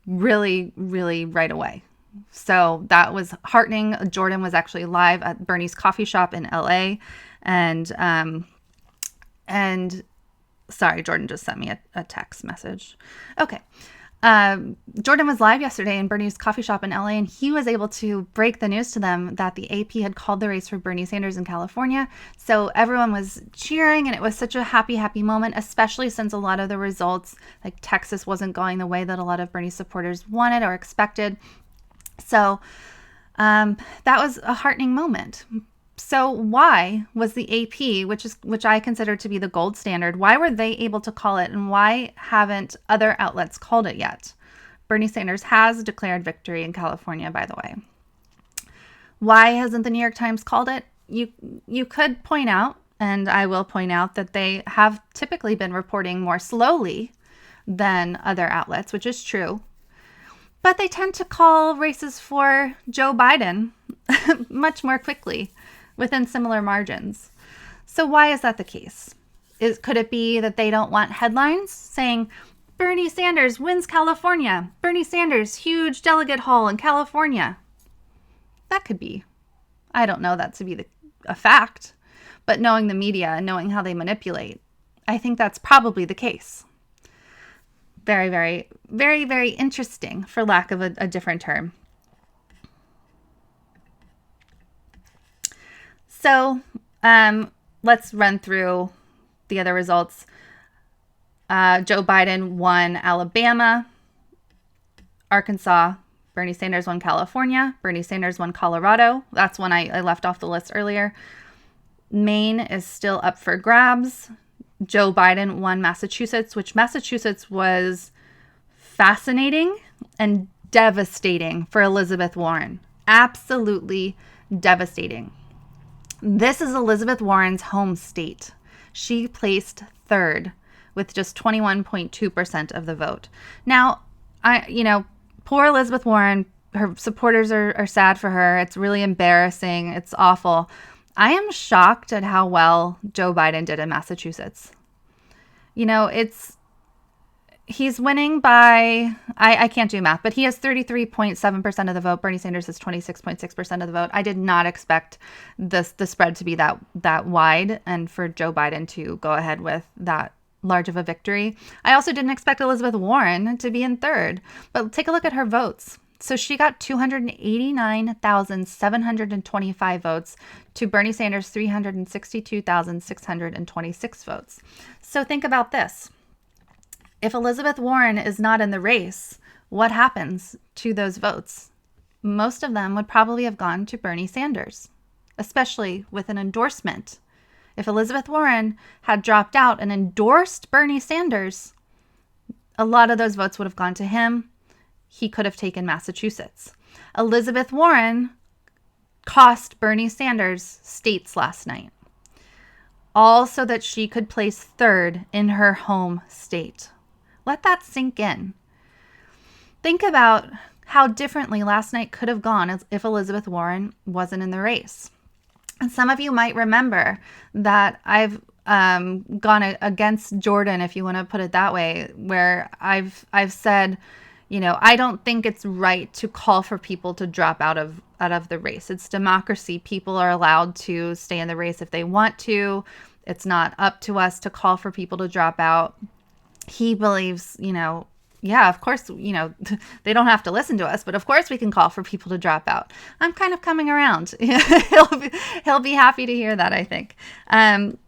really, really right away. So that was heartening. Jordan was actually live at Bernie's coffee shop in LA. And sorry, Jordan just sent me a text message. Okay. Jordan was live yesterday in Bernie's coffee shop in LA, and he was able to break the news to them that the AP had called the race for Bernie Sanders in California. So everyone was cheering, and it was such a happy, happy moment, especially since a lot of the results, like Texas, wasn't going the way that a lot of Bernie supporters wanted or expected. So that was a heartening moment. So why was the AP, which I consider to be the gold standard, why were they able to call it, and why haven't other outlets called it yet? Bernie Sanders has declared victory in California, by the way. Why hasn't the New York Times called it? You could point out, and I will point out, that they have typically been reporting more slowly than other outlets, which is true. But they tend to call races for Joe Biden much more quickly, within similar margins. So why is that the case? Could it be that they don't want headlines saying, Bernie Sanders wins California, Bernie Sanders, huge delegate haul in California? That could be. I don't know that to be a fact, but knowing the media and knowing how they manipulate, I think that's probably the case. Very, very, very, very interesting, for lack of a different term. So let's run through the other results. Joe Biden won Alabama, Arkansas. Bernie Sanders won California. Bernie Sanders won Colorado. That's one I left off the list earlier. Maine is still up for grabs. Joe Biden won Massachusetts, which Massachusetts was fascinating and devastating for Elizabeth Warren. Absolutely devastating. This is Elizabeth Warren's home state. She placed third with just 21.2% of the vote. Now, poor Elizabeth Warren, her supporters are sad for her. It's really embarrassing. It's awful. I am shocked at how well Joe Biden did in Massachusetts. He's winning by, I can't do math, but he has 33.7% of the vote. Bernie Sanders has 26.6% of the vote. I did not expect the spread to be that wide and for Joe Biden to go ahead with that large of a victory. I also didn't expect Elizabeth Warren to be in third, but take a look at her votes. So she got 289,725 votes to Bernie Sanders' 362,626 votes. So think about this. If Elizabeth Warren is not in the race, what happens to those votes? Most of them would probably have gone to Bernie Sanders, especially with an endorsement. If Elizabeth Warren had dropped out and endorsed Bernie Sanders, a lot of those votes would have gone to him. He could have taken Massachusetts. Elizabeth Warren cost Bernie Sanders states last night, all so that she could place third in her home state. Let that sink in. Think about how differently last night could have gone if Elizabeth Warren wasn't in the race. And some of you might remember that I've gone against Jordan, if you want to put it that way, where I've said, I don't think it's right to call for people to drop out of the race. It's democracy. People are allowed to stay in the race if they want to. It's not up to us to call for people to drop out. He believes, yeah, of course, they don't have to listen to us, but of course we can call for people to drop out. I'm kind of coming around. He'll be happy to hear that, I think. I'm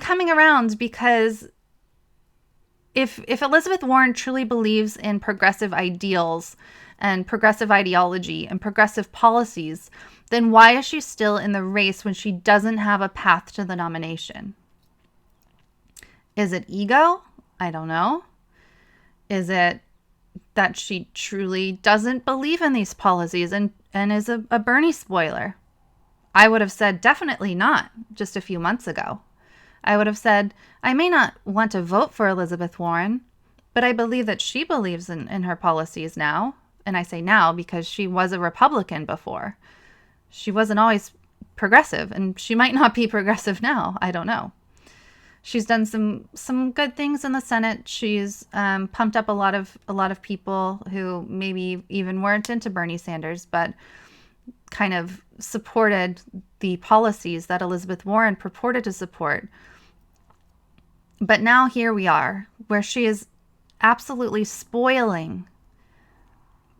coming around because if Elizabeth Warren truly believes in progressive ideals and progressive ideology and progressive policies, then why is she still in the race when she doesn't have a path to the nomination? Is it ego? I don't know. Is it that she truly doesn't believe in these policies and is a Bernie spoiler? I would have said definitely not just a few months ago. I would have said, I may not want to vote for Elizabeth Warren, but I believe that she believes in her policies now. And I say now because she was a Republican before. She wasn't always progressive, and she might not be progressive now. I don't know. She's done some good things in the Senate. She's pumped up a lot of people who maybe even weren't into Bernie Sanders, but kind of supported the policies that Elizabeth Warren purported to support. But now here we are, where she is absolutely spoiling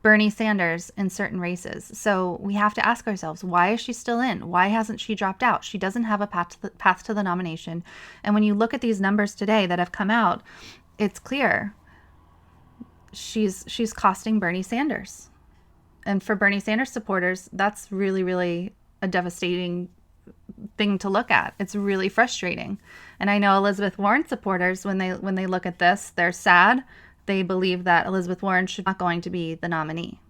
Bernie Sanders in certain races. So we have to ask ourselves, why is she still in? Why hasn't she dropped out? She doesn't have a path to the nomination. And when you look at these numbers today that have come out, it's clear she's costing Bernie Sanders. And for Bernie Sanders supporters, that's really, really a devastating thing to look at. It's really frustrating. And I know Elizabeth Warren supporters, when they look at this, they're sad. They believe that Elizabeth Warren should not going to be the nominee.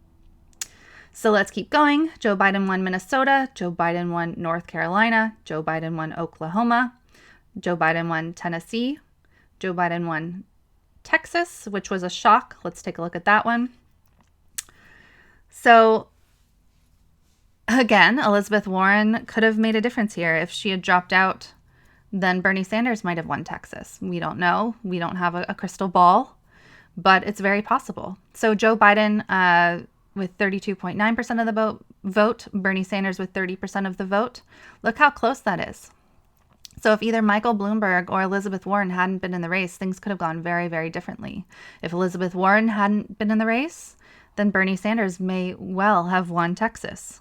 So let's keep going. Joe Biden won Minnesota. Joe Biden won North Carolina. Joe Biden won Oklahoma. Joe Biden won Tennessee. Joe Biden won Texas, which was a shock. Let's take a look at that one. So again, Elizabeth Warren could have made a difference here. If she had dropped out, then Bernie Sanders might have won Texas. We don't know. We don't have a crystal ball. But it's very possible. So Joe Biden with 32.9% of the vote, Bernie Sanders with 30% of the vote. Look how close that is. So if either Michael Bloomberg or Elizabeth Warren hadn't been in the race, things could have gone very, very differently. If Elizabeth Warren hadn't been in the race, then Bernie Sanders may well have won Texas.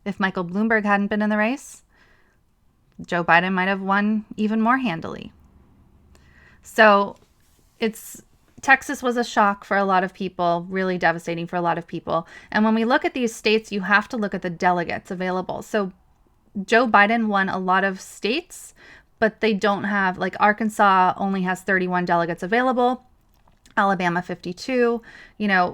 If Michael Bloomberg hadn't been in the race, Joe Biden might have won even more handily. So Texas was a shock for a lot of people, really devastating for a lot of people. And when we look at these states, you have to look at the delegates available. So Joe Biden won a lot of states, but they don't have, like Arkansas only has 31 delegates available. Alabama 52.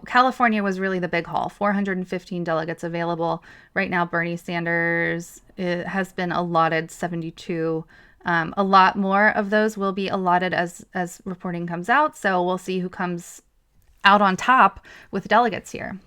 California was really the big haul, 415 delegates available. Right now, Bernie Sanders has been allotted 72. A lot more of those will be allotted as reporting comes out. So we'll see who comes out on top with delegates here.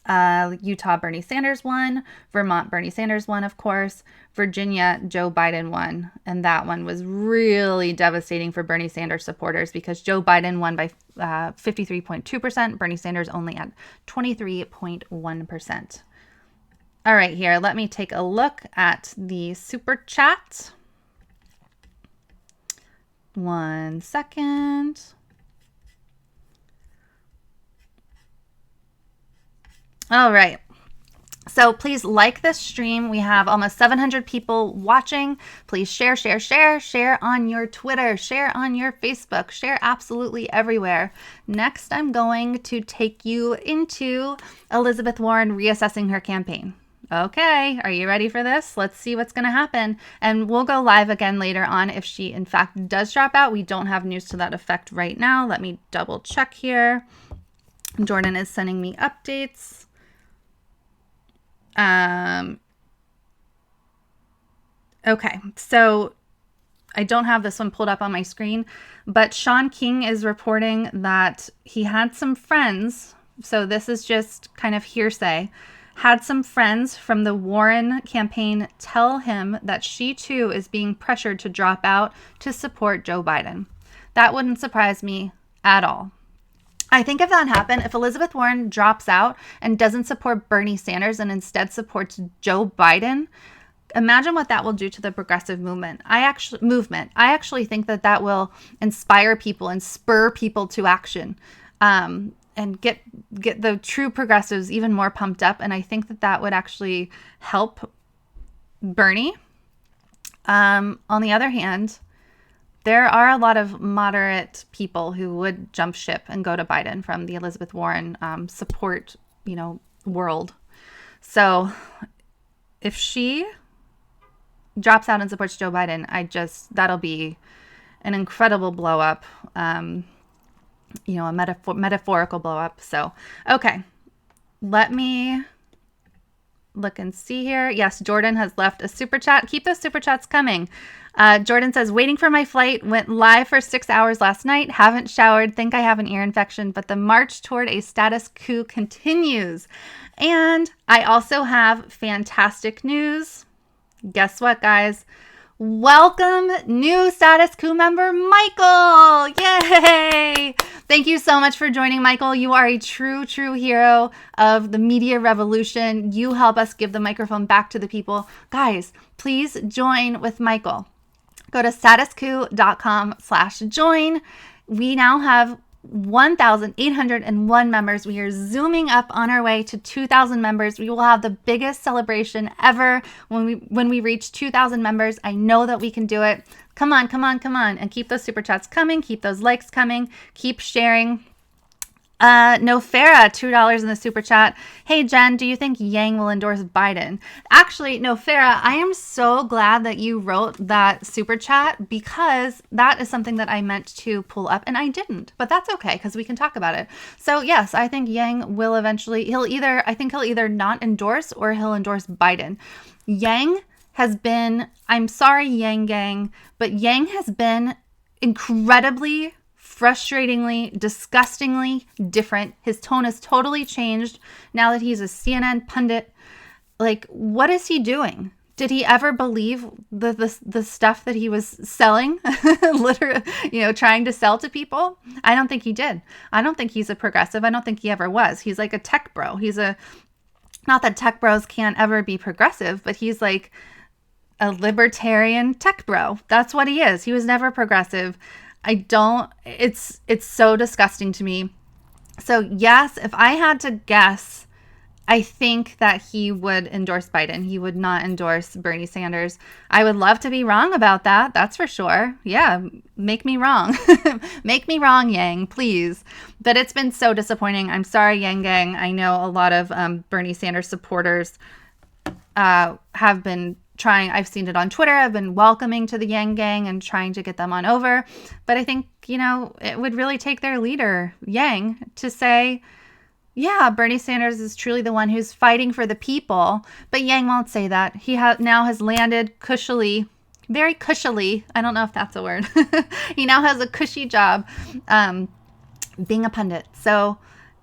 Utah, Bernie Sanders won. Vermont, Bernie Sanders won, of course. Virginia, Joe Biden won. And that one was really devastating for Bernie Sanders supporters because Joe Biden won by 53.2%. Bernie Sanders only at 23.1%. All right, here, let me take a look at the super chat. 1 second. All right. So please like this stream. We have almost 700 people watching. Please share on your Twitter, share on your Facebook, share absolutely everywhere. Next, I'm going to take you into Elizabeth Warren reassessing her campaign. Okay, are you ready for this? Let's see what's going to happen. And we'll go live again later on if she, in fact, does drop out. We don't have news to that effect right now. Let me double check here. Jordan is sending me updates. Okay, so I don't have this one pulled up on my screen, but Sean King is reporting that he had some friends. So this is just kind of hearsay. Had some friends from the Warren campaign tell him that she too is being pressured to drop out to support Joe Biden. That wouldn't surprise me at all. I think if that happened, if Elizabeth Warren drops out and doesn't support Bernie Sanders and instead supports Joe Biden, imagine what that will do to the progressive movement. I actually think that will inspire people and spur people to action. And get the true progressives even more pumped up. And I think that would actually help Bernie. On the other hand, there are a lot of moderate people who would jump ship and go to Biden from the Elizabeth Warren support, world. So if she drops out and supports Joe Biden, that'll be an incredible blow up. A metaphorical blow up. So, okay, let me look and see here. Yes, Jordan has left a super chat. Keep those super chats coming. Jordan says, waiting for my flight, went live for 6 hours last night, haven't showered, think I have an ear infection, but the march toward a status coup continues. And I also have fantastic news. Guess what, guys? Welcome, new Status Coup member, Michael. Yay! Thank you so much for joining, Michael. You are a true hero of the media revolution. You help us give the microphone back to the people. Guys, please join with Michael. Go to statuscoup.com/join. We now have 1,801 members. We are zooming up on our way to 2,000 members. We will have the biggest celebration ever when we reach 2,000 members. I know that we can do it. Come on. And keep those super chats coming. Keep those likes coming. Keep sharing. No Farah, $2 in the super chat. Hey, Jen, do you think Yang will endorse Biden? Actually, no Farah, I am so glad that you wrote that super chat because that is something that I meant to pull up and I didn't. But that's okay because we can talk about it. So yes, I think Yang will eventually, he'll either not endorse or he'll endorse Biden. Yang has been, I'm sorry, Yang gang, but Yang has been incredibly frustratingly, disgustingly different. His tone has totally changed now that he's a CNN pundit. Like, what is he doing? Did he ever believe the stuff that he was selling? Literally, trying to sell to people? I don't think he did. I don't think he's a progressive. I don't think he ever was. He's like a tech bro. Not that tech bros can't ever be progressive, but he's like a libertarian tech bro. That's what he is. He was never progressive. It's so disgusting to me. So yes, if I had to guess, I think that he would endorse Biden. He would not endorse Bernie Sanders. I would love to be wrong about that. That's for sure. Yeah, make me wrong. Make me wrong, Yang, please. But it's been so disappointing. I'm sorry, Yang gang. I know a lot of Bernie Sanders supporters have been trying, I've seen it on Twitter, I've been welcoming to the Yang gang and trying to get them on over. But I think, it would really take their leader, Yang, to say, yeah, Bernie Sanders is truly the one who's fighting for the people. But Yang won't say that. He now has landed cushily, very cushily. I don't know if that's a word. He now has a cushy job being a pundit. So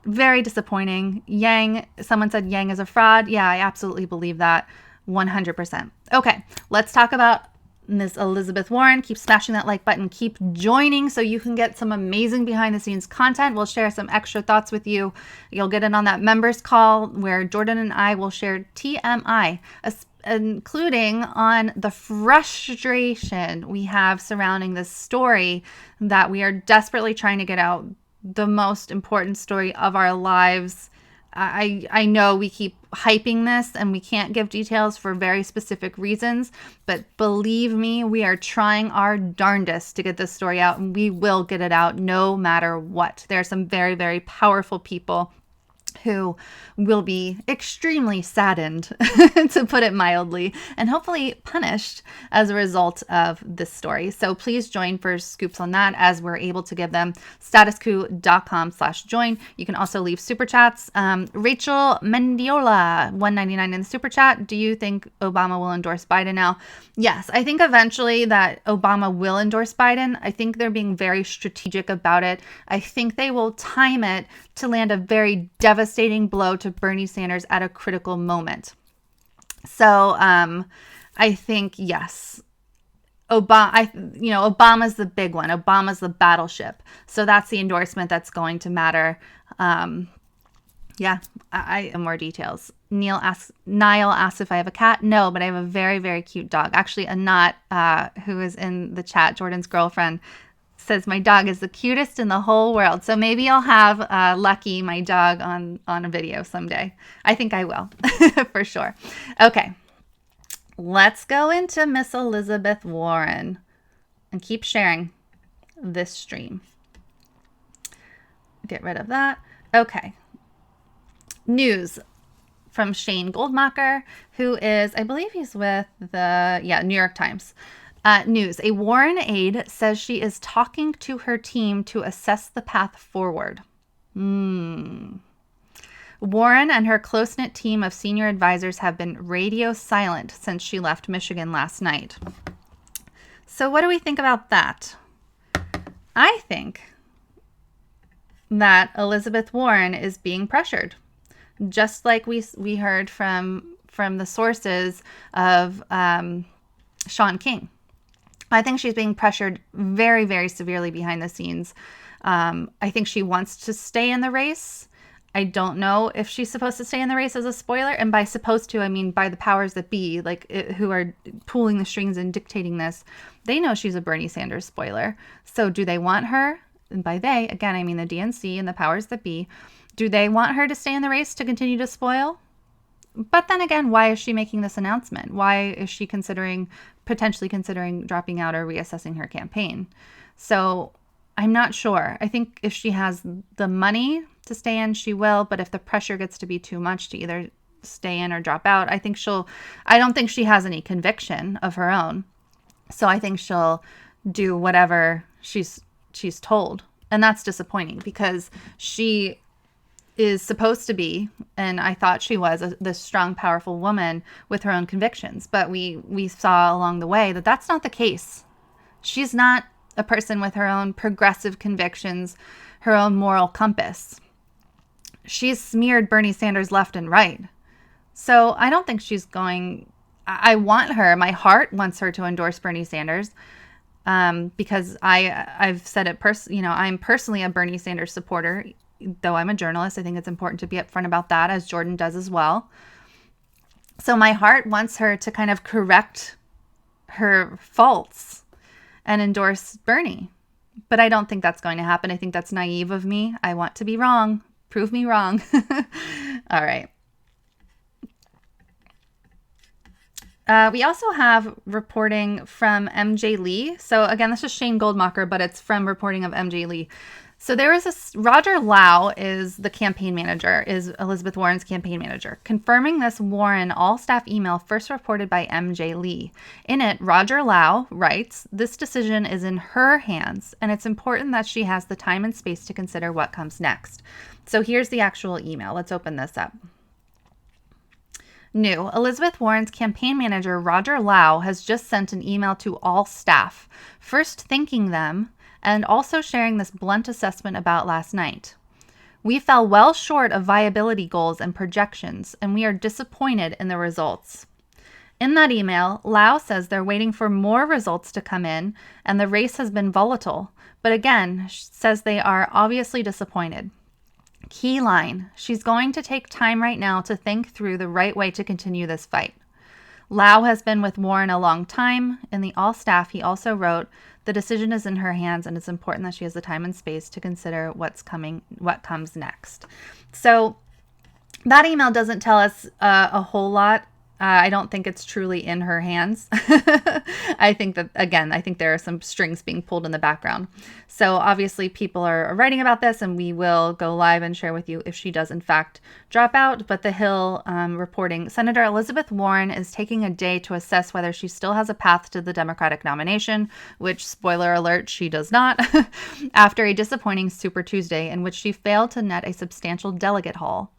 very disappointing. Yang, someone said Yang is a fraud. Yeah, I absolutely believe that. 100%. Okay, let's talk about Ms. Elizabeth Warren. Keep smashing that like button. Keep joining so you can get some amazing behind the scenes content. We'll share some extra thoughts with you. You'll get it on that members call where Jordan and I will share TMI, including on the frustration we have surrounding this story that we are desperately trying to get out, the most important story of our lives. I know we keep hyping this and we can't give details for very specific reasons, but believe me, we are trying our darndest to get this story out, and we will get it out no matter what. There are some very, very powerful people who will be extremely saddened, to put it mildly, and hopefully punished as a result of this story. So please join for scoops on that as we're able to give them. statuscoup.com/join. You can also leave super chats. Rachel Mendiola, $1.99 in the super chat. Do you think Obama will endorse Biden now? Yes, I think eventually that Obama will endorse Biden. I think they're being very strategic about it. I think they will time it to land a very devastating blow to Bernie Sanders at a critical moment. So I think, yes, Obama's the big one. Obama's the battleship. So that's the endorsement that's going to matter. Yeah, I have more details. Niall asks if I have a cat. No, but I have a very, very cute dog. Actually, Anat, who is in the chat, Jordan's girlfriend, says my dog is the cutest in the whole world. So maybe I'll have Lucky, my dog, on a video someday. I think I will, for sure. Okay, let's go into Miss Elizabeth Warren and keep sharing this stream. Get rid of that. Okay. News from Shane Goldmacher, who is, I believe he's with the New York Times. News. A Warren aide says she is talking to her team to assess the path forward. Warren and her close-knit team of senior advisors have been radio silent since she left Michigan last night. So what do we think about that? I think that Elizabeth Warren is being pressured, just like we heard from the sources of Sean King. I think she's being pressured very, very severely behind the scenes. I think she wants to stay in the race. I don't know if she's supposed to stay in the race as a spoiler. And by supposed to, I mean by the powers that be, who are pulling the strings and dictating this. They know she's a Bernie Sanders spoiler. So do they want her? And by they, again, I mean the DNC and the powers that be. Do they want her to stay in the race to continue to spoil? But then again, why is she making this announcement? Why is she potentially considering dropping out or reassessing her campaign? So I'm not sure. I think if she has the money to stay in, she will. But if the pressure gets to be too much to either stay in or drop out, I don't think she has any conviction of her own. So I think she'll do whatever she's told. And that's disappointing because she is supposed to be, and I thought she was, this strong, powerful woman with her own convictions. But we saw along the way that that's not the case. She's not a person with her own progressive convictions, her own moral compass. She's smeared Bernie Sanders left and right. So I don't think she's going... I want her, my heart wants her to endorse Bernie Sanders, because I've said it, I'm personally a Bernie Sanders supporter. Though I'm a journalist, I think it's important to be upfront about that, as Jordan does as well. So my heart wants her to kind of correct her faults and endorse Bernie. But I don't think that's going to happen. I think that's naive of me. I want to be wrong. Prove me wrong. All right. We also have reporting from MJ Lee. So again, this is Shane Goldmacher, but it's from reporting of MJ Lee. So there is Roger Lau is the campaign manager, is Elizabeth Warren's campaign manager. Confirming this Warren all-staff email first reported by MJ Lee. In it, Roger Lau writes, "This decision is in her hands, and it's important that she has the time and space to consider what comes next." So here's the actual email. Let's open this up. New. Elizabeth Warren's campaign manager, Roger Lau, has just sent an email to all staff, first thanking them and also sharing this blunt assessment about last night. "We fell well short of viability goals and projections, and we are disappointed in the results." In that email, Lau says they're waiting for more results to come in, and the race has been volatile, but again, says they are obviously disappointed. Key line, she's going to take time right now to think through the right way to continue this fight. Lau has been with Warren a long time. In the all staff, he also wrote, "The decision is in her hands, and it's important that she has the time and space to consider what comes next." So that email doesn't tell us a whole lot. I don't think it's truly in her hands. I think there are some strings being pulled in the background. So obviously people are writing about this, and we will go live and share with you if she does in fact drop out. But The Hill reporting, Senator Elizabeth Warren is taking a day to assess whether she still has a path to the Democratic nomination, which, spoiler alert, she does not, after a disappointing Super Tuesday in which she failed to net a substantial delegate haul.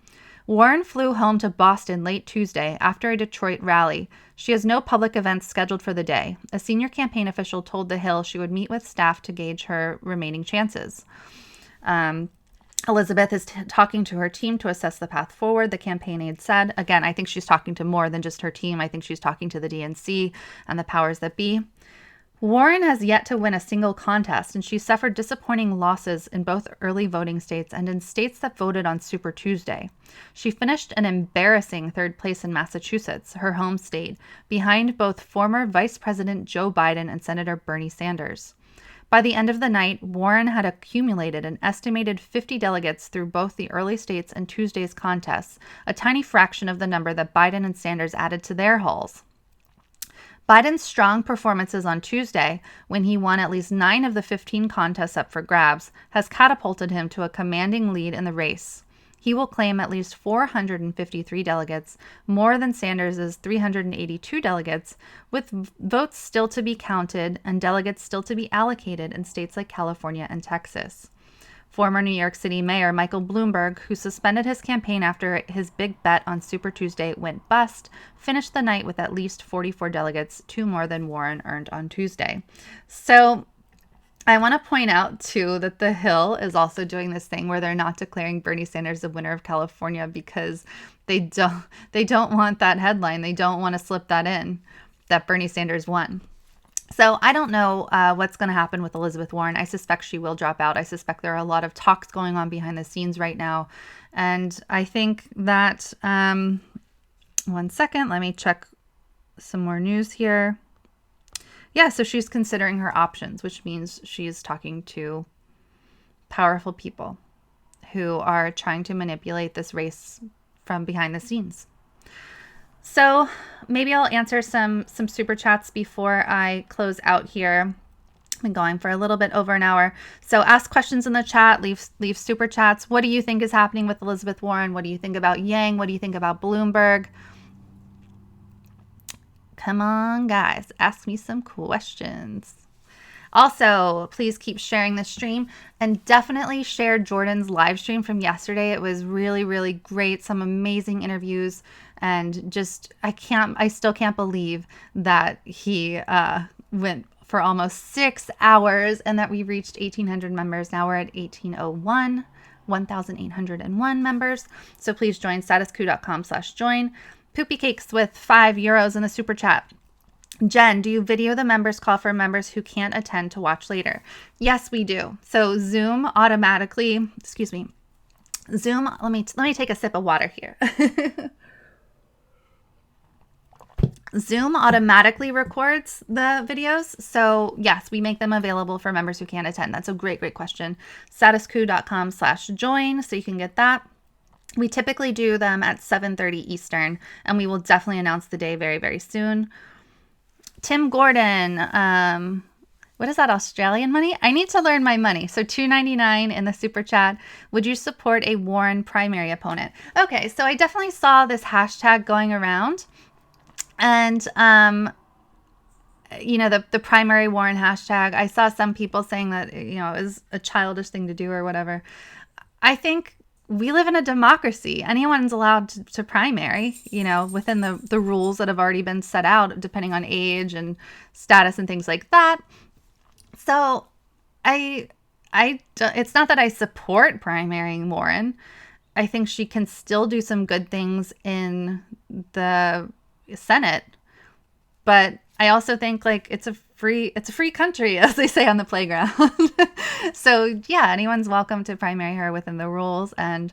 Warren flew home to Boston late Tuesday after a Detroit rally. She has no public events scheduled for the day. A senior campaign official told The Hill she would meet with staff to gauge her remaining chances. Elizabeth is talking to her team to assess the path forward, the campaign aide said. Again, I think she's talking to more than just her team. I think she's talking to the DNC and the powers that be. Warren has yet to win a single contest, and she suffered disappointing losses in both early voting states and in states that voted on Super Tuesday. She finished an embarrassing third place in Massachusetts, her home state, behind both former Vice President Joe Biden and Senator Bernie Sanders. By the end of the night, Warren had accumulated an estimated 50 delegates through both the early states and Tuesday's contests, a tiny fraction of the number that Biden and Sanders added to their hauls. Biden's strong performances on Tuesday, when he won at least 9 of the 15 contests up for grabs, has catapulted him to a commanding lead in the race. He will claim at least 453 delegates, more than Sanders' 382 delegates, with votes still to be counted and delegates still to be allocated in states like California and Texas. Former New York City Mayor Michael Bloomberg, who suspended his campaign after his big bet on Super Tuesday went bust, finished the night with at least 44 delegates, 2 more than Warren earned on Tuesday. So I want to point out, too, that The Hill is also doing this thing where they're not declaring Bernie Sanders the winner of California because they don't want that headline. They don't want to slip that in, that Bernie Sanders won. So I don't know what's going to happen with Elizabeth Warren. I suspect she will drop out. I suspect there are a lot of talks going on behind the scenes right now. And I think that, 1 second, let me check some more news here. Yeah, so she's considering her options, which means she's talking to powerful people who are trying to manipulate this race from behind the scenes. So maybe I'll answer some super chats before I close out here. I've been going for a little bit over an hour. So ask questions in the chat, leave super chats. What do you think is happening with Elizabeth Warren? What do you think about Yang? What do you think about Bloomberg? Come on, guys, ask me some questions. Also, please keep sharing the stream, and definitely share Jordan's live stream from yesterday. It was really, really great. Some amazing interviews, and just, I still can't believe that he went for almost 6 hours and that we reached 1,800 members. Now we're at 1,801 members. So please join statuscoup.com/join. Poopy Cakes with €5 in the super chat. Jen, do you video the members call for members who can't attend to watch later? Yes, we do. So Zoom automatically, Zoom, let me take a sip of water here. Zoom automatically records the videos. So yes, we make them available for members who can't attend. That's a great question. statuscoup.com/join, so you can get that. We typically do them at 7:30 Eastern, and we will definitely announce the day very, very soon. Tim Gordon, what is that, Australian money? I need to learn my money. So $2.99 in the super chat. Would you support a Warren primary opponent? Okay, so I definitely saw this hashtag going around, and the primary Warren hashtag. I saw some people saying that it was a childish thing to do or whatever. I think we live in a democracy. Anyone's allowed to primary, within the rules that have already been set out, depending on age and status and things like that. So it's not that I support primarying Warren. I think she can still do some good things in the Senate, but I also think it's a free country, as they say on the playground. So yeah, anyone's welcome to primary her within the rules. And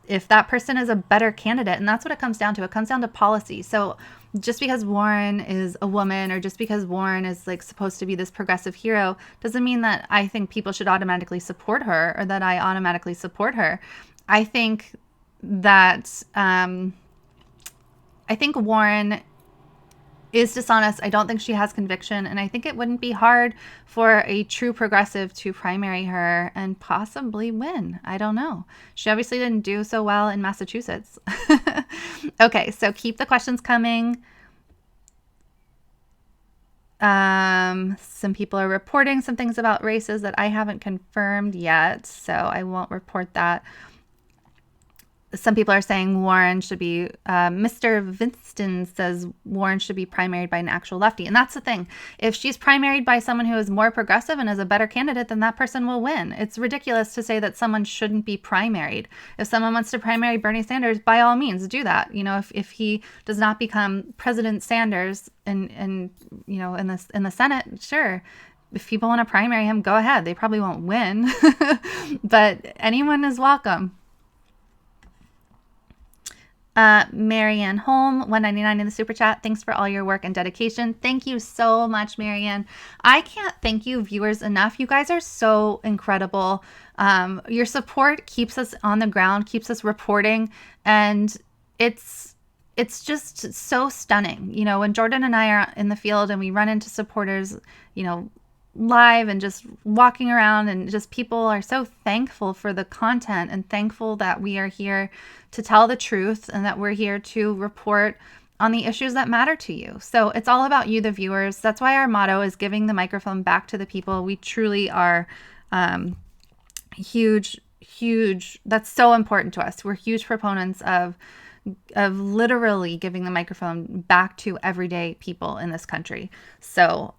if that person is a better candidate, and that's what it comes down to. It comes down to policy. So just because Warren is a woman, or just because Warren is supposed to be this progressive hero, doesn't mean that I think people should automatically support her, or that I automatically support her. I think that Warren is dishonest. I don't think she has conviction, and I think it wouldn't be hard for a true progressive to primary her and possibly win. I don't know. She obviously didn't do so well in Massachusetts. Okay, so keep the questions coming. Some people are reporting some things about races that I haven't confirmed yet, so I won't report that. Some people are saying Warren should be, Mr. Winston says Warren should be primaried by an actual lefty. And that's the thing. If she's primaried by someone who is more progressive and is a better candidate, then that person will win. It's ridiculous to say that someone shouldn't be primaried. If someone wants to primary Bernie Sanders, by all means, do that. If he does not become President Sanders in the Senate, sure. If people want to primary him, go ahead. They probably won't win, but anyone is welcome. Marianne Holm, $1.99 in the super chat. Thanks for all your work and dedication. Thank you so much, Marianne. I can't thank you, viewers, enough. You guys are so incredible. Your support keeps us on the ground, keeps us reporting, and it's just so stunning. When Jordan and I are in the field and we run into supporters, live and just walking around, and just people are so thankful for the content and thankful that we are here to tell the truth and that we're here to report on the issues that matter to you. So it's all about you, the viewers. That's why our motto is giving the microphone back to the people. We truly are huge. That's so important to us. We're huge proponents of literally giving the microphone back to everyday people in this country. So,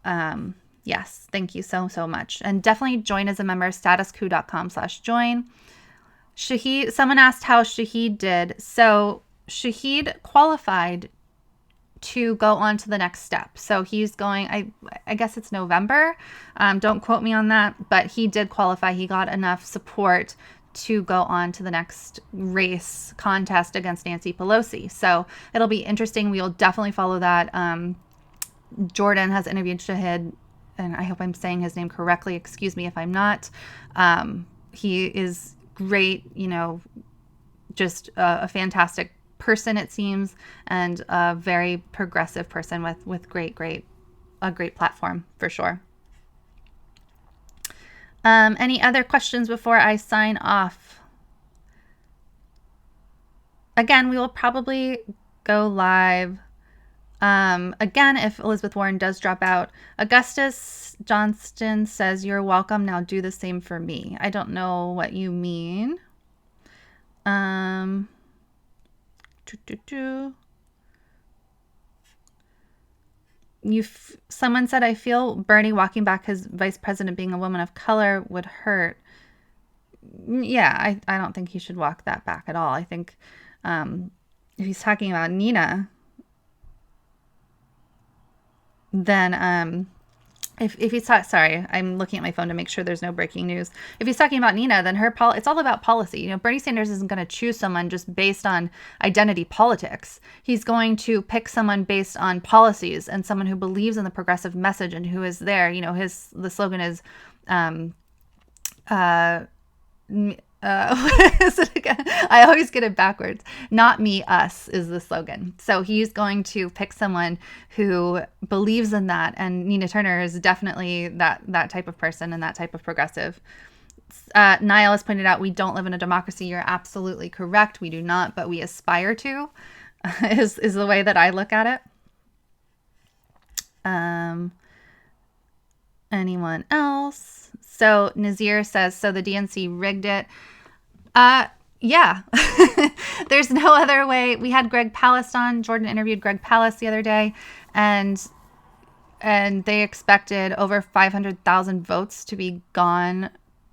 yes, thank you so much. And definitely join as a member, statuscoup.com/join. Someone asked how Shahid did. So Shahid qualified to go on to the next step. So he's going, I guess it's November. Don't quote me on that, but he did qualify. He got enough support to go on to the next race contest against Nancy Pelosi. So it'll be interesting. We'll definitely follow that. Jordan has interviewed Shahid, and I hope I'm saying his name correctly. Excuse me if I'm not. He is great, just a fantastic person, it seems, and a very progressive person with a great platform for sure. Any other questions before I sign off? Again, we will probably go live. Again, if Elizabeth Warren does drop out. Augustus Johnston says, "You're welcome. Now do the same for me." I don't know what you mean. Someone said, "I feel Bernie walking back his vice president being a woman of color would hurt." Yeah, I don't think he should walk that back at all. I think if he's talking about Nina, then if he's sorry, I'm looking at my phone to make sure there's no breaking news. If he's talking about Nina, then it's all about policy. Bernie Sanders isn't going to choose someone just based on identity politics. He's going to pick someone based on policies and someone who believes in the progressive message and who is there. The slogan is, what is it again? I always get it backwards. Not me, us is the slogan. So he's going to pick someone who believes in that. And Nina Turner is definitely that type of person and that type of progressive. Niall has pointed out, we don't live in a democracy. You're absolutely correct. We do not, but we aspire to, is the way that I look at it. Anyone else? So Nazir says, so the DNC rigged it. Yeah, there's no other way. We had Greg Palast on. Jordan interviewed Greg Palast the other day, and they expected over 500,000 votes to be gone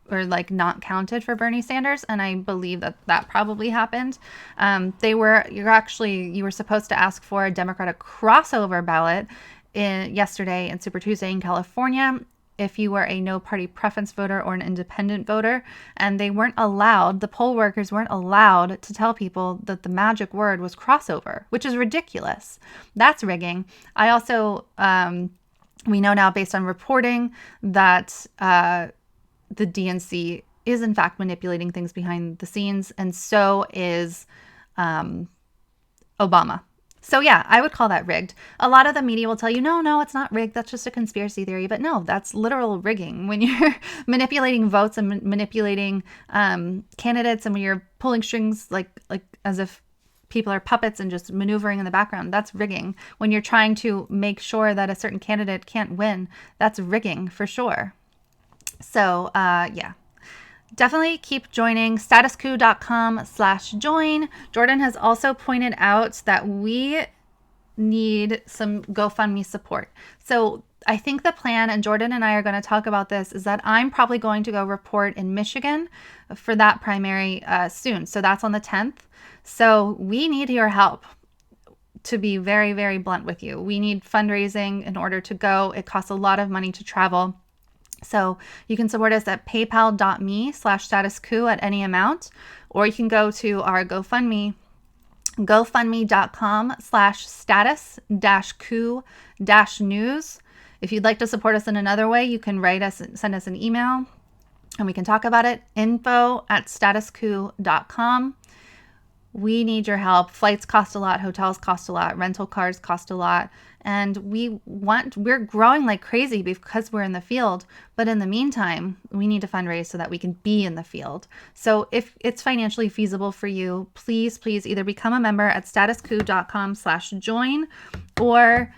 or not counted for Bernie Sanders. And I believe that probably happened. You were supposed to ask for a Democratic crossover ballot yesterday in Super Tuesday in California, if you were a no party preference voter or an independent voter, and the poll workers weren't allowed to tell people that the magic word was crossover, which is ridiculous. That's rigging. I also, we know now based on reporting that the DNC is in fact manipulating things behind the scenes, and so is Obama. So yeah, I would call that rigged. A lot of the media will tell you, no, it's not rigged. That's just a conspiracy theory. But no, that's literal rigging. When you're manipulating votes and manipulating candidates, and when you're pulling strings like as if people are puppets and just maneuvering in the background, that's rigging. When you're trying to make sure that a certain candidate can't win, that's rigging for sure. So yeah. Definitely keep joining statuscoup.com/join. Jordan has also pointed out that we need some GoFundMe support. So I think the plan, and Jordan and I are going to talk about this, is that I'm probably going to go report in Michigan for that primary soon. So that's on the 10th. So we need your help. To be very, very blunt with you, we need fundraising in order to go. It costs a lot of money to travel. So you can support us at paypal.me/statuscoup at any amount, or you can go to our GoFundMe, gofundme.com/status-coup-news. If you'd like to support us in another way, you can write us and send us an email and we can talk about it. info@statuscoup.com. We need your help. Flights cost a lot. Hotels cost a lot. Rental cars cost a lot. And we're growing like crazy because we're in the field. But in the meantime, we need to fundraise so that we can be in the field. So if it's financially feasible for you, please either become a member at statuscoup.com/join or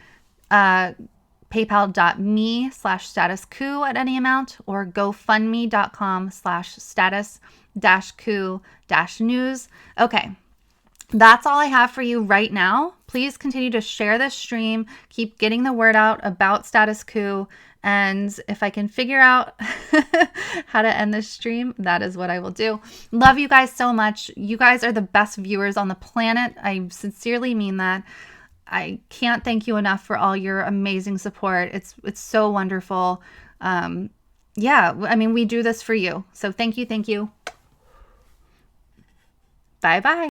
paypal.me/statuscoup at any amount, or gofundme.com/status-coup-news. Okay. That's all I have for you right now. Please continue to share this stream. Keep getting the word out about Status Coup. And if I can figure out how to end this stream, that is what I will do. Love you guys so much. You guys are the best viewers on the planet. I sincerely mean that. I can't thank you enough for all your amazing support. It's so wonderful. Yeah, I mean, we do this for you. So thank you, thank you. Bye bye.